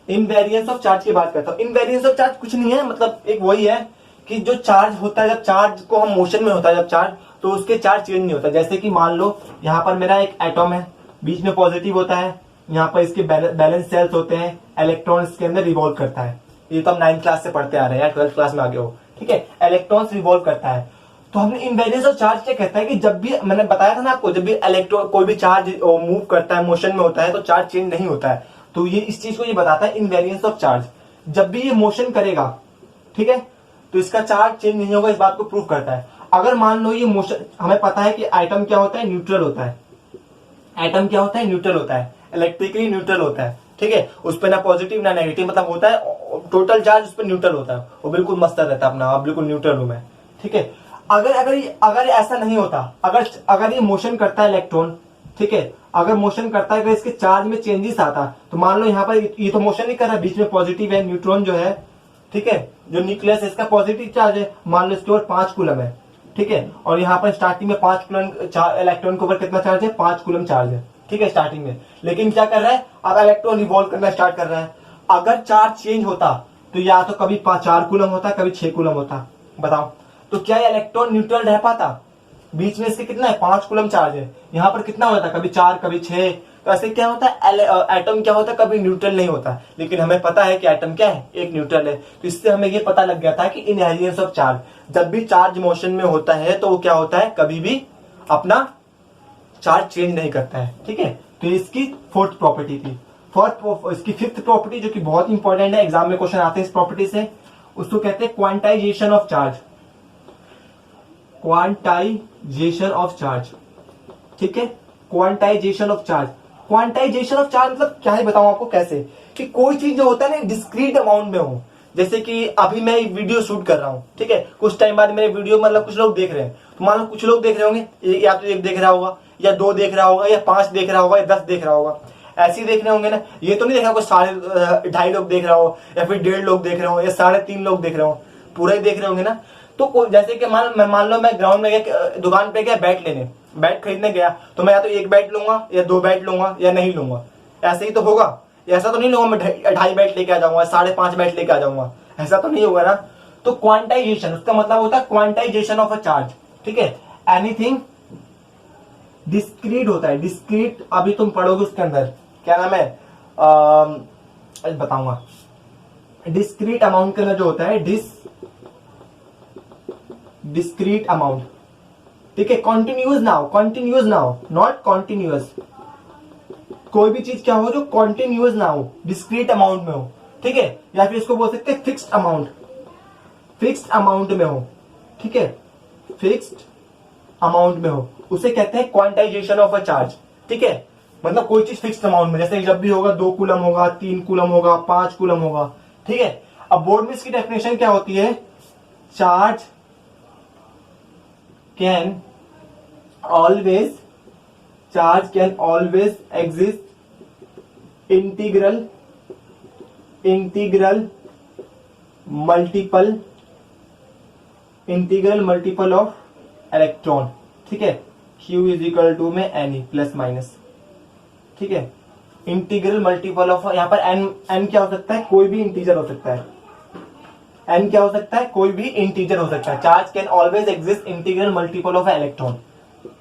इनवेरियंस ऑफ चार्ज की बात करता हूं। इनवेरियंस ऑफ चार्ज कुछ नहीं है, मतलब एक वही है कि जो चार्ज होता है, जब चार्ज को हम मोशन में होता है जब चार्ज, तो उसके चार्ज चेंज नहीं होता। जैसे कि मान लो यहां पर मेरा एक एटॉम है, बीच में पॉजिटिव होता है, यहाँ पर इसके बैलेंस सेल्स होते हैं, इलेक्ट्रॉन्स के अंदर रिवॉल्व करता है। ये तो हम 9th क्लास से पढ़ते आ रहे हैं या 12th क्लास में आगे हो, ठीक है। इलेक्ट्रॉन्स रिवॉल्व करता है। तो हमने इनवेरियंस ऑफ चार्ज क्या कहता है कि जब भी, मैंने बताया था ना आपको, जब भी इलेक्ट्रॉन कोई भी चार्ज मूव करता है, मोशन में होता है, तो चार्ज चेंज नहीं होता है। तो ये इस चीज को ये बताता है इनवेरियंस ऑफ चार्ज। जब भी ये मोशन करेगा, ठीक है, तो इसका चार्ज चेंज नहीं होगा, इस बात को प्रूव करता है। अगर मान लो ये मोशन, हमें पता है कि एटम क्या होता है, न्यूट्रल होता है। एटम क्या होता है, न्यूट्रल होता है, इलेक्ट्रिकली न्यूट्रल होता है, ठीक है। उस पर ना पॉजिटिव ना नेगेटिव, मतलब होता है टोटल चार्ज उस पर न्यूट्रल होता है, वो बिल्कुल मस्त रहता है अपना, बिल्कुल न्यूट्रल रूम है, ठीक है। अगर ऐसा नहीं होता, अगर ये मोशन करता है इलेक्ट्रॉन, ठीक है, अगर मोशन करता है, अगर इसके चार्ज में चेंजेस आता, तो मान लो यहाँ पर ये तो मोशन नहीं कर रहा, बीच में पॉजिटिव है, न्यूट्रॉन जो है, ठीक है, जो न्यूक्लियस है इसका पॉजिटिव चार्ज है, मान लो इसके ऊपर 5 कूलम है, ठीक है, और यहाँ पर स्टार्टिंग में 5 कूलम इलेक्ट्रॉन के ऊपर कितना चार्ज है, 5 कूलम चार्ज है, ठीक है, स्टार्टिंग में। लेकिन क्या कर रहा है, अब इलेक्ट्रॉन रिवॉल्व करना स्टार्ट कर रहा है। अगर चार्ज चेंज होता तो या तो कभी 4 कूलम होता, कभी 6 कूलम होता, बताओ, तो क्या इलेक्ट्रॉन न्यूट्रल रह पाता? बीच में इसके कितना है, 5 कूलम चार्ज है, यहाँ पर कितना होता, कभी 4 कभी 6। तो ऐसे क्या होता है, एटम क्या होता है, कभी न्यूट्रल नहीं होता। लेकिन हमें पता है कि एटम क्या है, एक न्यूट्रल है। तो इससे हमें ये पता लग गया था कि इनहेरियंस ऑफ चार्ज, जब भी चार्ज मोशन में होता है तो वो क्या होता है, कभी भी अपना चार्ज चेंज नहीं करता है, ठीक है। तो इसकी फोर्थ प्रॉपर्टी थी। इसकी फिफ्थ प्रॉपर्टी, जो कि बहुत इंपॉर्टेंट है, एग्जाम में क्वेश्चन आते हैं इस प्रॉपर्टी से, उसको कहते हैं quantization of charge. Quantization of charge, ठीक है, quantization of charge. Quantization of charge मतलब क्या है, बताऊं आपको कैसे, कि कोई चीज जो होता है ना डिस्क्रीट अमाउंट में हो। जैसे कि अभी मैं वीडियो शूट कर रहा हूं, ठीक है, कुछ टाइम बाद मेरे वीडियो मतलब कुछ लोग देख रहे हैं, तो मान लो कुछ लोग देख रहे होंगे, या तो 1 देख रहा होगा, या 2 देख रहा होगा, या 5 देख रहा होगा, या 10 देख रहा होगा, ऐसे ही देख रहे होंगे ना। ये तो नहीं देख रहा कोई 2.5 लोग देख रहा हो, या फिर 1.5 लोग देख रहे हो, या 3.5 लोग देख रहे हो, पूरा ही देख रहे होंगे ना। तो जैसे कि मान लो मैं ग्राउंड में गया, दुकान पे गया बैट लेने, बैट खरीदने गया, तो मैं या तो 1 बैट लूंगा, या 2 बैट लूंगा, या नहीं लूंगा, ऐसे ही तो होगा। ऐसा तो नहीं लूंगा मैं 2.5 बैट लेके आ जाऊंगा, 5.5 बैट लेके आ जाऊंगा, ऐसा तो नहीं होगा ना। तो क्वांटाइजेशन, उसका मतलब होता है क्वांटाइजेशन ऑफ अ चार्ज, ठीक है। एनीथिंग डिस्क्रीट होता है, डिस्क्रीट, अभी तुम पढ़ोगे उसके अंदर, क्या नाम है, बताऊंगा। डिस्क्रीट अमाउंट के अंदर जो होता है, डिस्क्रीट अमाउंट, ठीक है। कॉन्टिन्यूअस ना हो, नॉट कॉन्टिन्यूअस। कोई भी चीज क्या हो जो कॉन्टिन्यूअस ना हो, डिस्क्रीट अमाउंट में हो, ठीक है। या फिर इसको बोल सकते हैं फिक्स्ड अमाउंट में हो, ठीक है, फिक्स्ड अमाउंट में हो, उसे कहते हैं क्वांटाइजेशन ऑफ अ चार्ज, ठीक है। मतलब कोई चीज फिक्स्ड अमाउंट में, जैसे जब भी होगा 2 कूलम होगा, 3 कूलम होगा, 5 कूलम होगा, ठीक है। अब बोर्ड में इसकी डेफिनेशन क्या होती है, charge can always exist integral multiple of electron, ठीक है। Q इज इक्वल टू में एन प्लस माइनस, ठीक है। इंटीग्रल मल्टीपल ऑफ, यहां पर n क्या हो सकता है, कोई भी इंटीजर हो सकता है। n क्या हो सकता है, कोई भी इंटीजर हो सकता है। Charge can always exist integral multiple of electron,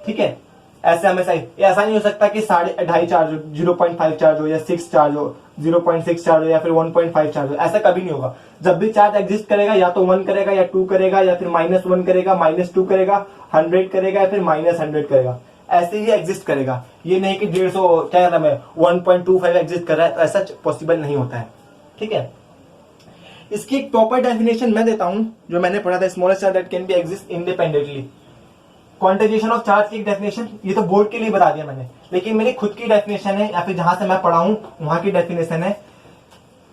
ठीक है। ऐसे हमेशा ऐसा नहीं हो सकता कि 2.5 चार्ज हो, 0.5 चार्ज हो, या 6 चार्ज हो, 0.6 चार्ज हो, या फिर 1.5 चार्ज हो, ऐसा कभी नहीं होगा। जब भी चार्ज एग्जिस्ट करेगा, या तो 1 करेगा, या 2 करेगा, या फिर -1 करेगा, -2 करेगा, 100 करेगा, या फिर -100 करेगा, ऐसे ही एग्जिस्ट करेगा। ये नहीं कि 150 क्या नाम है 1.25 एग्जिस्ट कर रहा है, तो ऐसा पॉसिबल नहीं होता है, ठीक है। इसकी एक प्रॉपर डेफिनेशन मैं देता हूं जो मैंने पढ़ा था, smallest charge that can be exist independently. Quantization of charge की एक डेफिनेशन, ये तो बोर्ड के लिए बता दिया मैंने, लेकिन मेरी खुद की डेफिनेशन है या फिर जहां से मैं पढ़ा हूं वहां की डेफिनेशन है।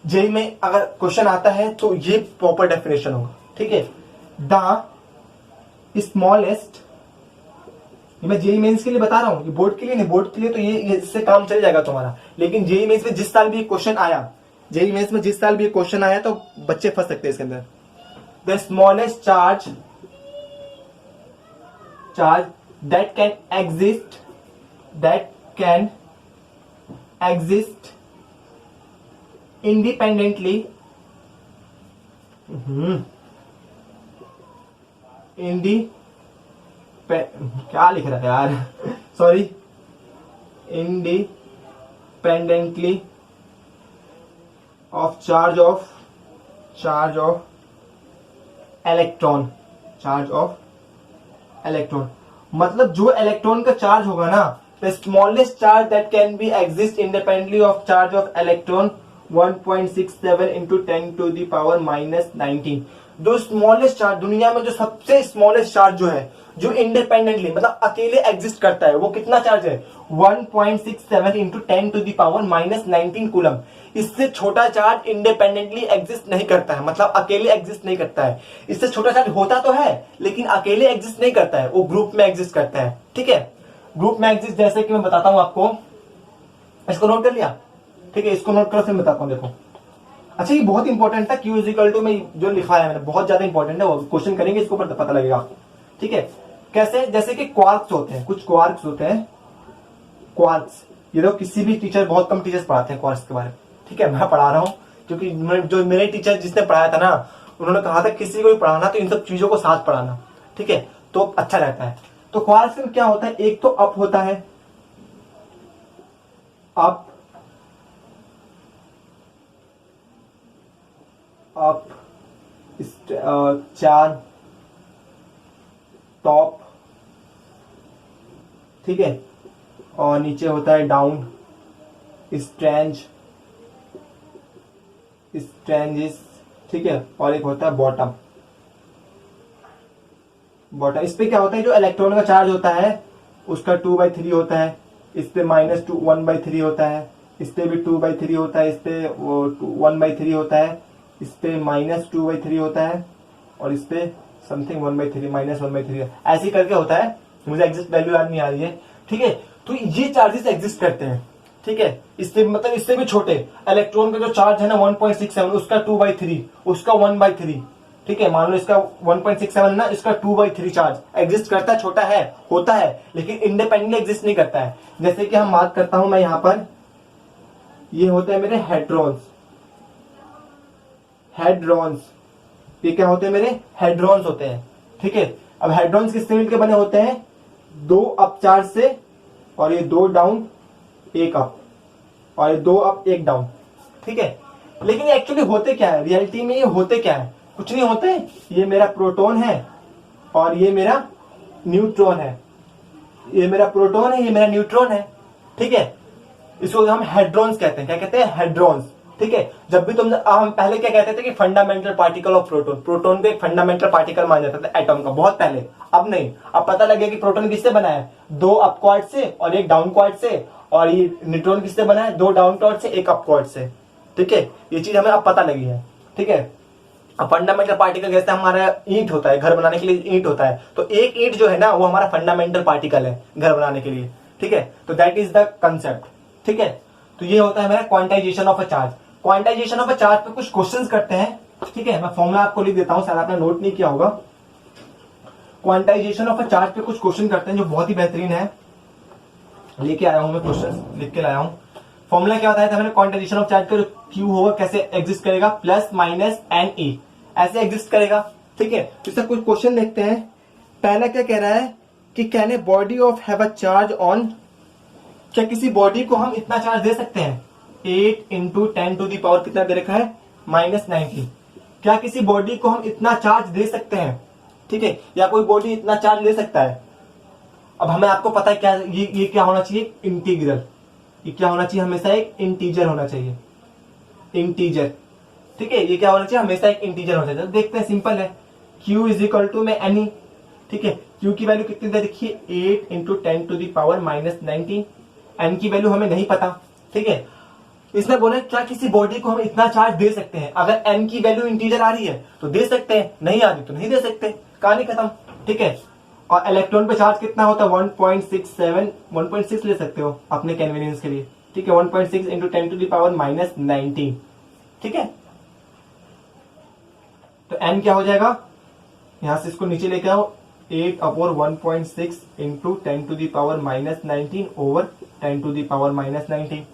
जेई में अगर क्वेश्चन आता है तो ये प्रॉपर डेफिनेशन होगा, ठीक है। द स्मॉलेस्ट, मैं जेई मेंस के लिए बता रहा हूं, ये बोर्ड के लिए नहीं, बोर्ड के लिए तो ये इससे काम चल जाएगा तुम्हारा, लेकिन जेई मेंस में जिस साल भी क्वेश्चन आया, जेई मेंस में जिस साल भी क्वेश्चन आया तो बच्चे फंस सकते हैं इसके अंदर। The smallest charge that can exist independently क्या लिख रहा है यार, sorry, independently of charge of electron, मतलब जो इलेक्ट्रॉन का चार्ज होगा ना, the smallest charge that can be exist independently of charge of electron 1.67 into 10⁻⁻19। जो स्मॉलेस्ट चार्ज दुनिया में, जो सबसे स्मॉलेस्ट चार्ज जो है, जो इंडिपेंडेंटली मतलब अकेले एग्जिस्ट करता है, वो कितना चार्ज है? 1.67 इंटू 10⁻⁻19 कूलम। इससे छोटा चार्ज इंडिपेंडेंटली एग्जिस्ट नहीं करता है, मतलब अकेले एग्जिस्ट नहीं करता है। इससे छोटा चार्ज होता तो है लेकिन अकेले एग्जिस्ट नहीं करता है, वो ग्रुप में एग्जिस्ट करता है, ठीक है। ग्रुप में एग्जिस्ट, जैसे कि मैं बताता हूं आपको, इसको नोट कर लिया, ठीक है, इसको नोट करो फिर बताता हूं। देखो, अच्छा ये बहुत इंपॉर्टेंट था, Q इक्वल टू में जो लिखा है मैंने, बहुत ज्यादा इंपॉर्टेंट है, वो क्वेश्चन करेंगे इसके ऊपर तो पता लगेगा आपको, ठीक है। कैसे? जैसे कि क्वार्क्स होते हैं, कुछ क्वार्क्स होते हैं, क्वार्क्स, ये लोग किसी भी टीचर, बहुत कम टीचर्स पढ़ाते हैं क्वार्क्स के बारे में, ठीक है, मैं पढ़ा रहा हूं क्योंकि जो मेरे टीचर जिसने पढ़ाया था ना, उन्होंने कहा था किसी को भी पढ़ाना तो इन सब चीजों को साथ पढ़ाना, ठीक है, तो अच्छा रहता है। तो क्वार्क्स में क्या होता है? एक तो अप होता है, अप चार, टॉप, ठीक है, और नीचे होता है डाउन, स्ट्रेंजेस, ठीक है, और एक होता है बॉटम। इस पे क्या होता है? जो इलेक्ट्रॉन का चार्ज होता है उसका 2/3 होता है, इस पे -1/3 होता है, इस पे भी 2/3 होता है, इस पे 1/3 होता है, इस पे -2/3 होता है, और इस पे समथिंग 1/3 -1/3 ऐसे करके होता है, मुझे एग्जैक्ट वैल्यू याद नहीं आ रही है, ठीक है। तो ये चार्जेस एग्जिस्ट करते हैं, ठीक है। इससे मतलब इससे भी छोटे इलेक्ट्रॉन का जो चार्ज है ना 1.67, उसका 2/3, उसका 1/3, ठीक है, मान लो इसका 1.67 ना, इसका 2/3 चार्ज एग्जिस्ट करता है, छोटा है, होता है, लेकिन इंडिपेंडेंटली एग्जिस्ट नहीं करता है। जैसे कि हम बात करता हूं मैं यहां पर, ये होते हैं मेरे हेड्रॉन्स, ये क्या होते हैं? मेरे हेड्रॉन्स होते हैं, ठीक है। अब हेड्रॉन्स किससे मिलकर बने होते हैं? 2 अप चार्ज से, और ये 2 डाउन 1 अप, और ये 2 अप 1 डाउन, ठीक है। लेकिन एक्चुअली होते क्या है रियलिटी में? ये होते क्या है? कुछ नहीं होते, ये मेरा प्रोटॉन है और ये मेरा न्यूट्रॉन है, ये मेरा प्रोटॉन है, ये मेरा न्यूट्रॉन है, ठीक है। इसको हम हेड्रॉन्स कहते हैं। क्या कहते हैं? हेड्रॉन्स, ठीक है। जब भी हम पहले क्या कहते थे कि fundamental particle of proton, proton को एक फंडामेंटल पार्टिकल माना जाता था एटॉम का, बहुत पहले। अब नहीं, अब पता लगे कि प्रोटॉन किससे बना है? 2 अप क्वार्ट से और 1 डाउन क्वार्ट से, और ये न्यूट्रॉन किससे बना है? 2 डाउन क्वार्ट से 1 अप क्वार्ट से, ठीक है। ये चीज हमें अब पता लगी है, ठीक है। अब फंडामेंटल पार्टिकल जैसे हमारा ईंट होता है, घर बनाने के लिए ईंट होता है, तो एक ईंट जो है ना वो हमारा फंडामेंटल पार्टिकल है घर बनाने के लिए, ठीक है। तो दैट इज द कंसेप्ट, ठीक है। तो ये होता है मेरा quantization of a charge. Quantization of a charge पे कुछ क्वेश्चंस करते हैं, ठीक है। मैं फॉर्मूला आपको लिख देता हूं, शायद आपने नोट नहीं किया होगा। क्वांटाइजेशन ऑफ अ चार्ज पे कुछ क्वेश्चन करते हैं जो बहुत ही बेहतरीन है, लेके आया हूं मैं, क्वेश्चन लिख के लाया हूं। फॉर्मूला क्या होता है? मैंने क्वांटाइजेशन ऑफ चार्ज का जो क्यू होगा कैसे एग्जिस्ट करेगा? प्लस माइनस एन ई, ऐसे एग्जिस्ट करेगा, ठीक है। तो इसका कुछ क्वेश्चन देखते हैं। पहला क्या कह रहा है कि can a body of have a charge on, क्या किसी बॉडी को हम इतना चार्ज दे सकते हैं? 8 इंटू 10 टू दी पावर कितना दे रखा है? -19। क्या किसी बॉडी को हम इतना चार्ज दे सकते हैं? ठीक है, या कोई बॉडी इतना चार्ज ले सकता है? अब हमें आपको पता है क्या ये क्या होना चाहिए? इंटीग्रल। ये क्या होना चाहिए? हमेशा एक इंटीजर होना चाहिए, इंटीजर, ठीक है, ये क्या होना चाहिए, हमेशा एक इंटीजर होना चाहिए। तो देखते हैं, सिंपल है, q इज इक्वल टू में एनी, ठीक है, q की वैल्यू कितनी दे देखिए 8 into 10 to the power minus 19, n की वैल्यू हमें नहीं पता, ठीक है। इसमें बोले क्या किसी बॉडी को हम इतना चार्ज दे सकते हैं, अगर n की वैल्यू इंटीजर आ रही है तो दे सकते हैं, नहीं आ रही तो नहीं दे सकते, कहानी खत्म, ठीक है। और इलेक्ट्रॉन पे चार्ज कितना होता है 1.67, 1.6 ले सकते हो अपने कन्वीनियंस के लिए, ठीक है, 1.6 into 10 to the power minus 19, ठीक है। तो n क्या हो जाएगा, यहां से इसको नीचे लेके आओ, 8 upon 1.6 into 10 to the power minus 19 over 10 to the power minus 19।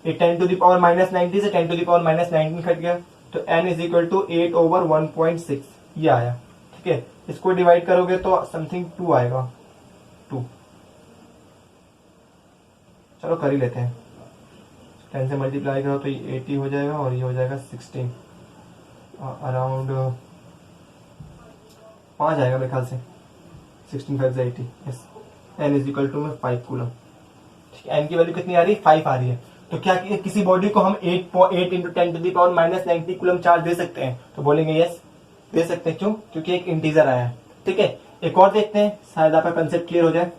ये 10 टू दी पावर माइनस 90 से 10 to the power minus 19 cut गया, तो n is equal to 8 over 1.6 ये आया, ठीक है। इसको डिवाइड करोगे तो समथिंग 2 आएगा, 2, चलो कर ही लेते हैं, 10 से मल्टीप्लाई करो तो ये 80 हो जाएगा और ये हो जाएगा 16, अराउंड 5 आएगा मेरे ख्याल से, 16 5 से 80, yes. n is equal to में 5 कूलम, ठीक है। n की वैल्यू कितनी आ रही है, 5 आ रही है। तो क्या किसी बॉडी को हम 8 into 10 to the power minus 90 coulomb charge दे सकते हैं, तो बोलेंगे यस दे सकते हैं, क्यों, क्योंकि एक इंटीजर आया है, ठीक है। एक और देखते हैं, शायद आपका कंसेप्ट क्लियर हो जाए।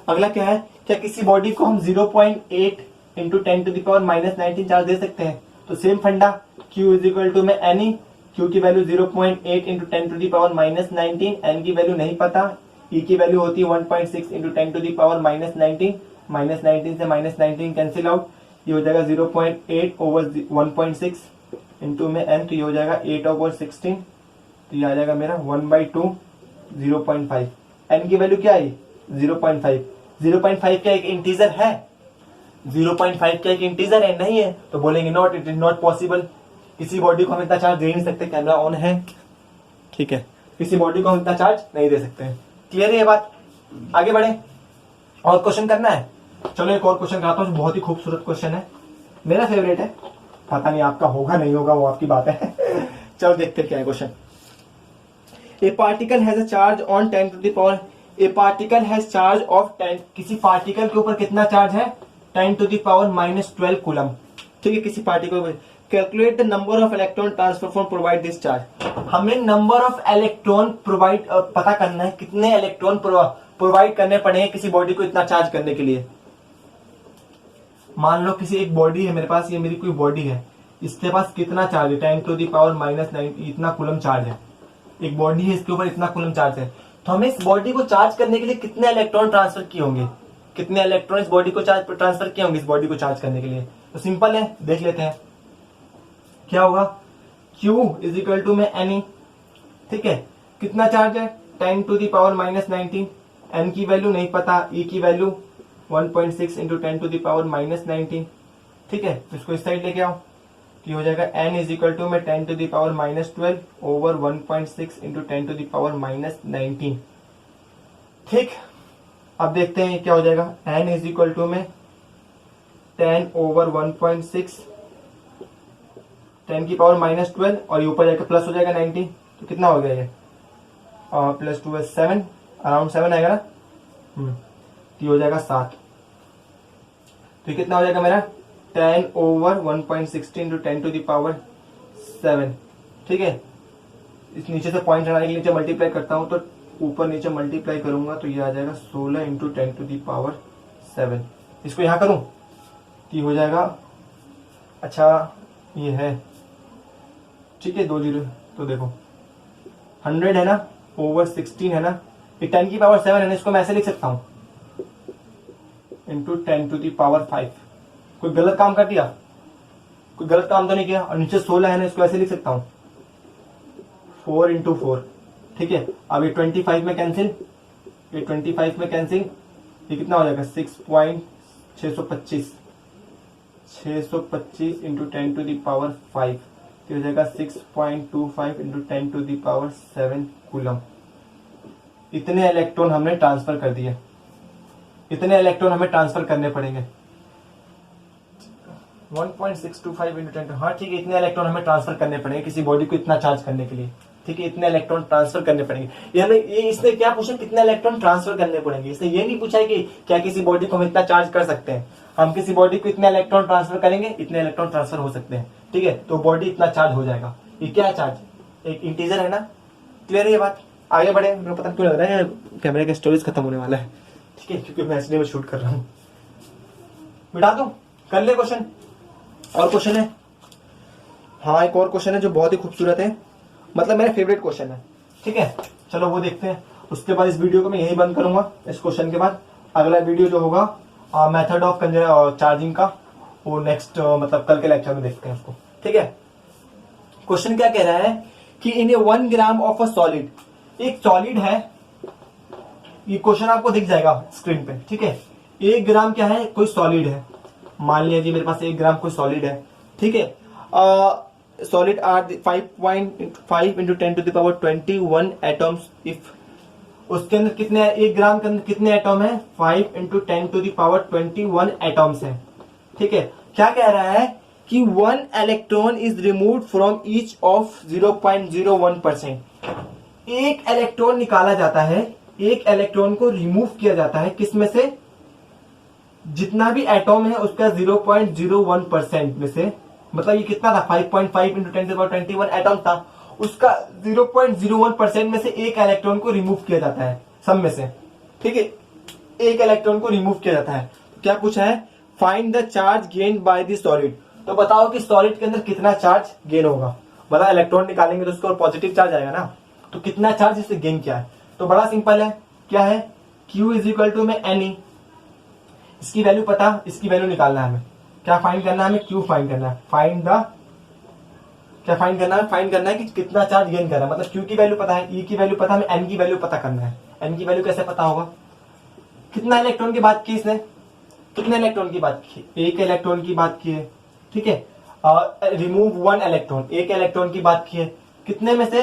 अगला क्या है, क्या किसी बॉडी को हम 0.8 into 10 to the power minus 19 charge दे सकते हैं, तो same funda, q is equal to में एनी, q की value 0.8 into 10 to the power minus 19, n की वैल्यू नहीं पता, e की वैल्यू होती है 1.6 into 10 to the power minus 19, minus 19 से माइनस 19 कैंसिल आउट, ये हो जाएगा 0.8 ओवर 1.6 इंटू में n, तो ये हो जाएगा 8 ओवर 16, तो ये आ जाएगा मेरा 1/2 0.5। n की वैल्यू क्या है 0.5, 0.5 क्या एक इंटीजर है, 0.5 क्या एक इंटीजर है, नहीं है, तो बोलेंगे not, it is not possible, किसी बॉडी को हम इतना चार्ज दे नहीं सकते, कैमरा ऑन है, ठीक है, किसी बॉडी को हम इतना चार्ज नहीं दे सकते हैं। क्लियर है ये बात, आगे बढ़े, और क्वेश्चन करना है, चलो एक और क्वेश्चन कराता हूँ, बहुत ही खूबसूरत क्वेश्चन है, मेरा फेवरेट है, पता नहीं आपका होगा नहीं होगा वो आपकी बात है चलो देखते क्या है question. A particle has a charge on 10 to the power, a particle has charge of 10, किसी पार्टिकल के ऊपर कितना चार्ज है 10 to the power minus 12 coulomb, ठीक है, किसी particle. Calculate the number of electron transfer for provide this charge, हमें number of electron provide पता करना है, कितने इलेक्ट्रॉन प्रोवाइड करने पड़ेंगे किसी बॉडी को इतना चार्ज करने के लिए। मान लो किसी एक बॉडी है मेरे पास, ये मेरी कोई बॉडी है, इसके पास कितना चार्ज है 10 टू दी पावर माइनस 9, इतना कूलम चार्ज है, एक बॉडी है इसके ऊपर इतना कूलम चार्ज है, तो हमें इस बॉडी को चार्ज करने के लिए कितने इलेक्ट्रॉन ट्रांसफर किए होंगे, कितने इलेक्ट्रॉन इस बॉडी को ट्रांसफर किए होंगे इस बॉडी को चार्ज करने के लिए। तो सिंपल है, देख लेते हैं क्या होगा, Q इज इक्वल टू में एनी, ठीक है, कितना चार्ज है 10 to the power minus 19, n की वैल्यू नहीं पता, e की value 1.6 into 10 to the power minus 19, ठीक है, तो इसको इस साइड लेके आओ, तो ये हो जाएगा n इज इक्वल टू में 10 to the power minus 12 over 1.6 into 10 to the power minus 19, ठीक। अब देखते हैं क्या हो जाएगा, n इज इक्वल टू में 10 ओवर 1.6, 10 की पावर माइनस 12 और ये ऊपर जाकर प्लस हो जाएगा 19, तो कितना हो गया ये, प्लस 2 7, अराउंड 7 आएगा ना, तो हो जाएगा 7, तो ये कितना हो जाएगा मेरा 10 over 1.16 into 10 to the power 7, ठीक है। इस नीचे से पॉइंट हटाने के लिए नीचे मल्टीप्लाई करता हूं, तो ऊपर नीचे मल्टीप्लाई करूंगा तो ये आ जाएगा 16 इंटू 10 टू दी पावर 7, इसको यहां करूं तो ये हो जाएगा, अच्छा ये है, ठीक है, 2 जीरो, तो देखो 100 है ना, ओवर 16 है ना, ये 10 की पावर 7 है ना, इसको मैं ऐसे लिख सकता हूं इंटू 10 टू दी पावर 5, कोई गलत काम कर दिया, कोई गलत काम तो नहीं किया, और नीचे 16 है ना, इसको ऐसे लिख सकता हूं 4 इंटू 4, ठीक है। अब ये 25 में कैंसिल, ये 25 में कैंसिल, ये कितना हो जाएगा 6.625, 625 इंटू 10 टू दी पावर 5, तो हो जाएगा 6.25 into 10 to the power 7 coulomb. इतने इलेक्ट्रॉन हमने ट्रांसफर कर दिए, इतने इलेक्ट्रॉन हमें ट्रांसफर करने पड़ेंगे 1.625 इंटू 10, हाँ ठीक है, इतने इलेक्ट्रॉन हमें ट्रांसफर करने पड़ेंगे किसी बॉडी को इतना चार्ज करने के लिए, ठीक है, इतने इलेक्ट्रॉन ट्रांसफर करने पड़ेंगे। ये इसने क्या पूछा, कितने इलेक्ट्रॉन ट्रांसफर करने पड़ेंगे, इसने ये नहीं पूछा है कि क्या किसी बॉडी को हम इतना चार्ज कर सकते हैं, हम किसी बॉडी को इतने इलेक्ट्रॉन ट्रांसफर करेंगे, इतने इलेक्ट्रॉन ट्रांसफर हो सकते हैं, ठीक है, तो बॉडी इतना चार्ज हो जाएगा। ये क्या है चार्ज, एक इंटीजर है ना। क्लियर है ये बात। आगे बढ़े, मेरे को पता क्यों लग रहा है कैमरे का स्टोरेज खत्म होने वाला है, ठीक है, क्योंकि मैं एचडी में शूट कर रहा हूँ। मिटा दो, कर ले क्वेश्चन। और क्वेश्चन है, हाँ एक और क्वेश्चन है जो बहुत ही खूबसूरत है, मतलब मेरा फेवरेट क्वेश्चन है, ठीक है। चलो वो देखते हैं, उसके बाद इस वीडियो को मैं यही बंद करूंगा। इस क्वेश्चन के बाद अगला वीडियो जो होगा मेथड ऑफ चार्जिंग का, वो नेक्स्ट मतलब कल के लेक्चर में देखते हैं उसको, ठीक है। क्वेश्चन क्या कह रहा है कि इन ए 1 ग्राम ऑफ अ सॉलिड, एक सॉलिड है, ये क्वेश्चन आपको दिख जाएगा स्क्रीन पे, ठीक है। 1 ग्राम क्या है, कोई सॉलिड है, मान लिया जी मेरे पास 1 ग्राम कोई सॉलिड है, ठीक है। Solid are 5.5 into 10 to the power 21 atoms. If उसके अंदर कितने, 1 ग्राम के अंदर कितने एटम है, 5 into 10 to the power 21 atoms है, ठीक है। क्या कह रहा है कि 1 electron is removed from each of 0.01%। एक इलेक्ट्रॉन निकाला जाता है, एक इलेक्ट्रॉन को रिमूव किया जाता है, किसमें से, जितना भी एटॉम है उसका 0.01% में से, मतलब ये कितना था 5.5 into 10 to the power 21 atom था, उसका 0.01% में से एक इलेक्ट्रॉन को रिमूव किया जाता है, सब में से, ठीक है। एक इलेक्ट्रॉन को रिमूव किया जाता है। क्या पूछा है, find the charge gain by the solid. तो बताओ कि सॉलिड के अंदर कितना चार्ज गेन होगा, मतलब इलेक्ट्रॉन निकालेंगे तो उसके ऊपर पॉजिटिव चार्ज आएगा ना, तो कितना चार्ज इससे गेन किया है। तो बड़ा सिंपल है, क्या है, Q इज इक्वल टू में NE, इसकी वैल्यू पता, इसकी वैल्यू निकालना है हमें। क्या फाइंड करना है हमें, Q फाइंड करना है, फाइंड द, क्या फाइंड करना है, फाइंड करना है कि कितना चार्ज गेन कर रहा है, मतलब Q की वैल्यू पता है, E की वैल्यू पता है, हमें N की वैल्यू पता करना है। N की वैल्यू कैसे पता होगा, कितना इलेक्ट्रॉन की बात की इसने, कितने इलेक्ट्रॉन की बात की, एक इलेक्ट्रॉन की बात की है, ठीक है। रिमूव 1 इलेक्ट्रॉन, एक इलेक्ट्रॉन की बात की है, कितने में से,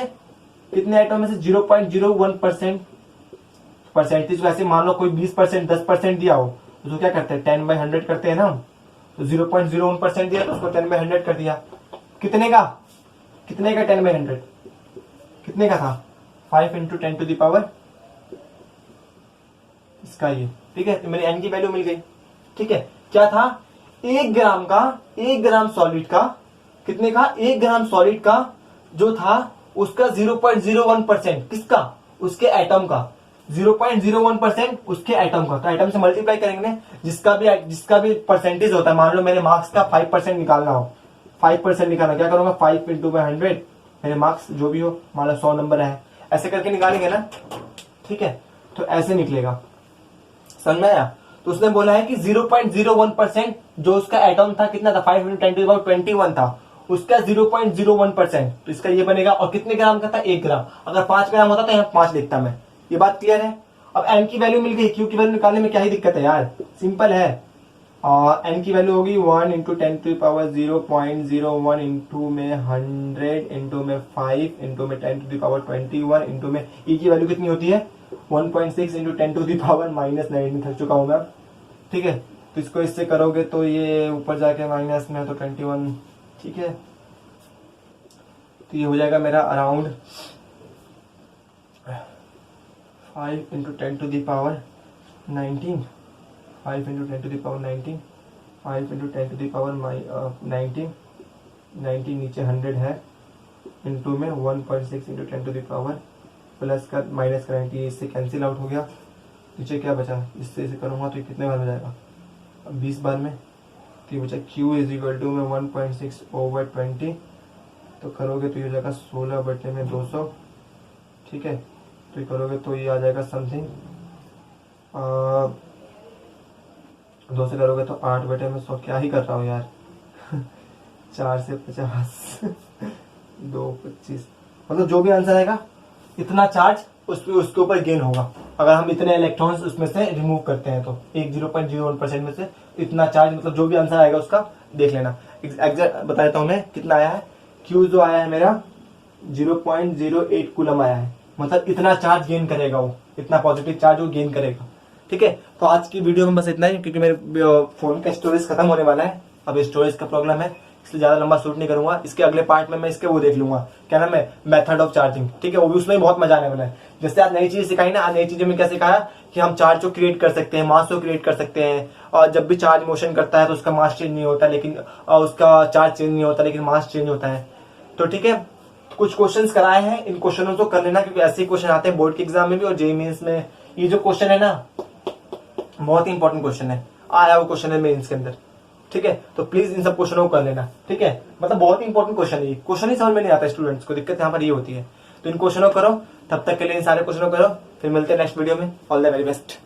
कितने एटम में से, 0.01%। परसेंटेज वैसे मान लो कोई 20% 10% दिया हो तो क्या करते हैं, 10/100 करते हैं ना, तो 0.01% दिया तो उसको 10/100 कर दिया। कितने का, कितने का 10/100, कितने का था, 5 into 10 to the power इसका ये, ठीक है। तो मेरी N की वैल्यू मिल गई, ठीक है। क्या था, 1 ग्राम का, 1 ग्राम सॉलिड का, कितने का, 1 ग्राम सॉलिड का जो था उसका 0.01%, किसका, उसके एटम का, 0.01% उसके एटम का। तो एटम से मल्टीप्लाई करेंगे, जिसका भी परसेंटेज होता है, मान लो मेरे मार्क्स का 5% निकालना हो, 5% निकालना, क्या करूंगा, 5 into 100, मेरे मार्क्स जो भी हो, मान लो 100 नंबर है, ऐसे करके निकालेंगे ना, ठीक है। तो ऐसे निकलेगा, समझ में आया। तो उसने बोला है कि 0.01% जो उसका एटम था, कितना था, 5 into 10 to the power 21 था, उसका 0.01%, तो इसका ये बनेगा। और कितने ग्राम का था, 1 ग्राम। अगर 5 ग्राम होता तो यहाँ 5 लिखता मैं। ये बात क्लियर है। अब N की वैल्यू मिल गई, Q की वैल्यू निकालने में क्या ही दिक्कत है यार, सिंपल है। N की वैल्यू होगी 1 into 10 to the power 0.01 into में 100 इंटू में 5 इंटू में 10 to the power 21 इंटू में E की वैल्यू कितनी होती है, 1.6 इंटू 10 to the power -19, थक चुका हूं मैं, ठीक है। तो इसको इससे करोगे तो ये ऊपर जाके माइनस में तो 21, ठीक है। तो ये हो जाएगा मेरा around 5 into 10 to the power 19, 5 into 10 to the power 19, 5 into 10 to the power 19 नीचे 100 है, इंटू में 1.6 into 10 to the power plus का माइनस का 90, इससे कैंसिल आउट हो गया। नीचे क्या बचा, इससे इसे करूँगा तो कितने बार में जाएगा, 20 बार में। तो ये बचा Q इज इक्वल टू में 1.6 over 20, तो करोगे तो ये हो जाएगा 16/200, ठीक है। तो ये करोगे तो ये आ जाएगा समथिंग 2 से करोगे तो 8/100, क्या ही कर रहा हूँ यार 4 से 50 2 25, मतलब जो भी आंसर आएगा इतना चार्ज उसके ऊपर गेन होगा। अगर हम इतने इलेक्ट्रॉन्स उसमें से रिमूव करते हैं तो एक 0.01% में से इतना चार्ज, मतलब जो भी आंसर आएगा उसका देख लेना। एग्जैक्ट बता देता हूं मैं कितना आया है। Q जो आया है मेरा 0.08 कूलम आया है, मतलब इतना चार्ज गेन करेगा वो, इतना पॉजिटिव चार्ज वो गेन करेगा, ठीक है। तो आज की वीडियो में बस इतना ही, क्योंकि मेरे फोन का स्टोरेज खत्म होने वाला है, अब स्टोरेज का प्रॉब्लम है, इसलिए ज्यादा लंबा शूट नहीं करूंगा। इसके अगले पार्ट में मैं इसके वो देख लूंगा, क्या नाम है, मेथड ऑफ चार्जिंग, ठीक है। वो भी उसमें बहुत मजा आने वाला है। जैसे आज नई चीज सिखाई ना, आज नई चीजें में क्या सिखाया कि हम चार्ज को क्रिएट कर सकते हैं, मास को क्रिएट कर सकते हैं, और जब भी चार्ज मोशन करता है तो उसका मास चेंज नहीं होता, लेकिन उसका चार्ज चेंज नहीं होता, लेकिन मास चेंज होता है। तो ठीक है, कुछ क्वेश्चंस कराए हैं, इन क्वेश्चनों को कर लेना, क्योंकि ऐसे क्वेश्चन आते हैं बोर्ड के एग्जाम में भी और जेईई मेंस में। ये जो क्वेश्चन है ना बहुत ही इंपॉर्टेंट क्वेश्चन है, आया वो क्वेश्चन है मेंस के अंदर, ठीक है। तो प्लीज इन सब क्वेश्चनों को कर लेना, ठीक है। मतलब बहुत ही इंपॉर्टेंट क्वेश्चन है, क्वेश्चन ही समझ में नहीं आता स्टूडेंट्स को, दिक्कत यहाँ पर ये होती है। तो इन क्वेश्चनों को करो, तब तक के लिए इन सारे क्वेश्चनों को करो, फिर मिलते हैं नेक्स्ट वीडियो में। All the very best.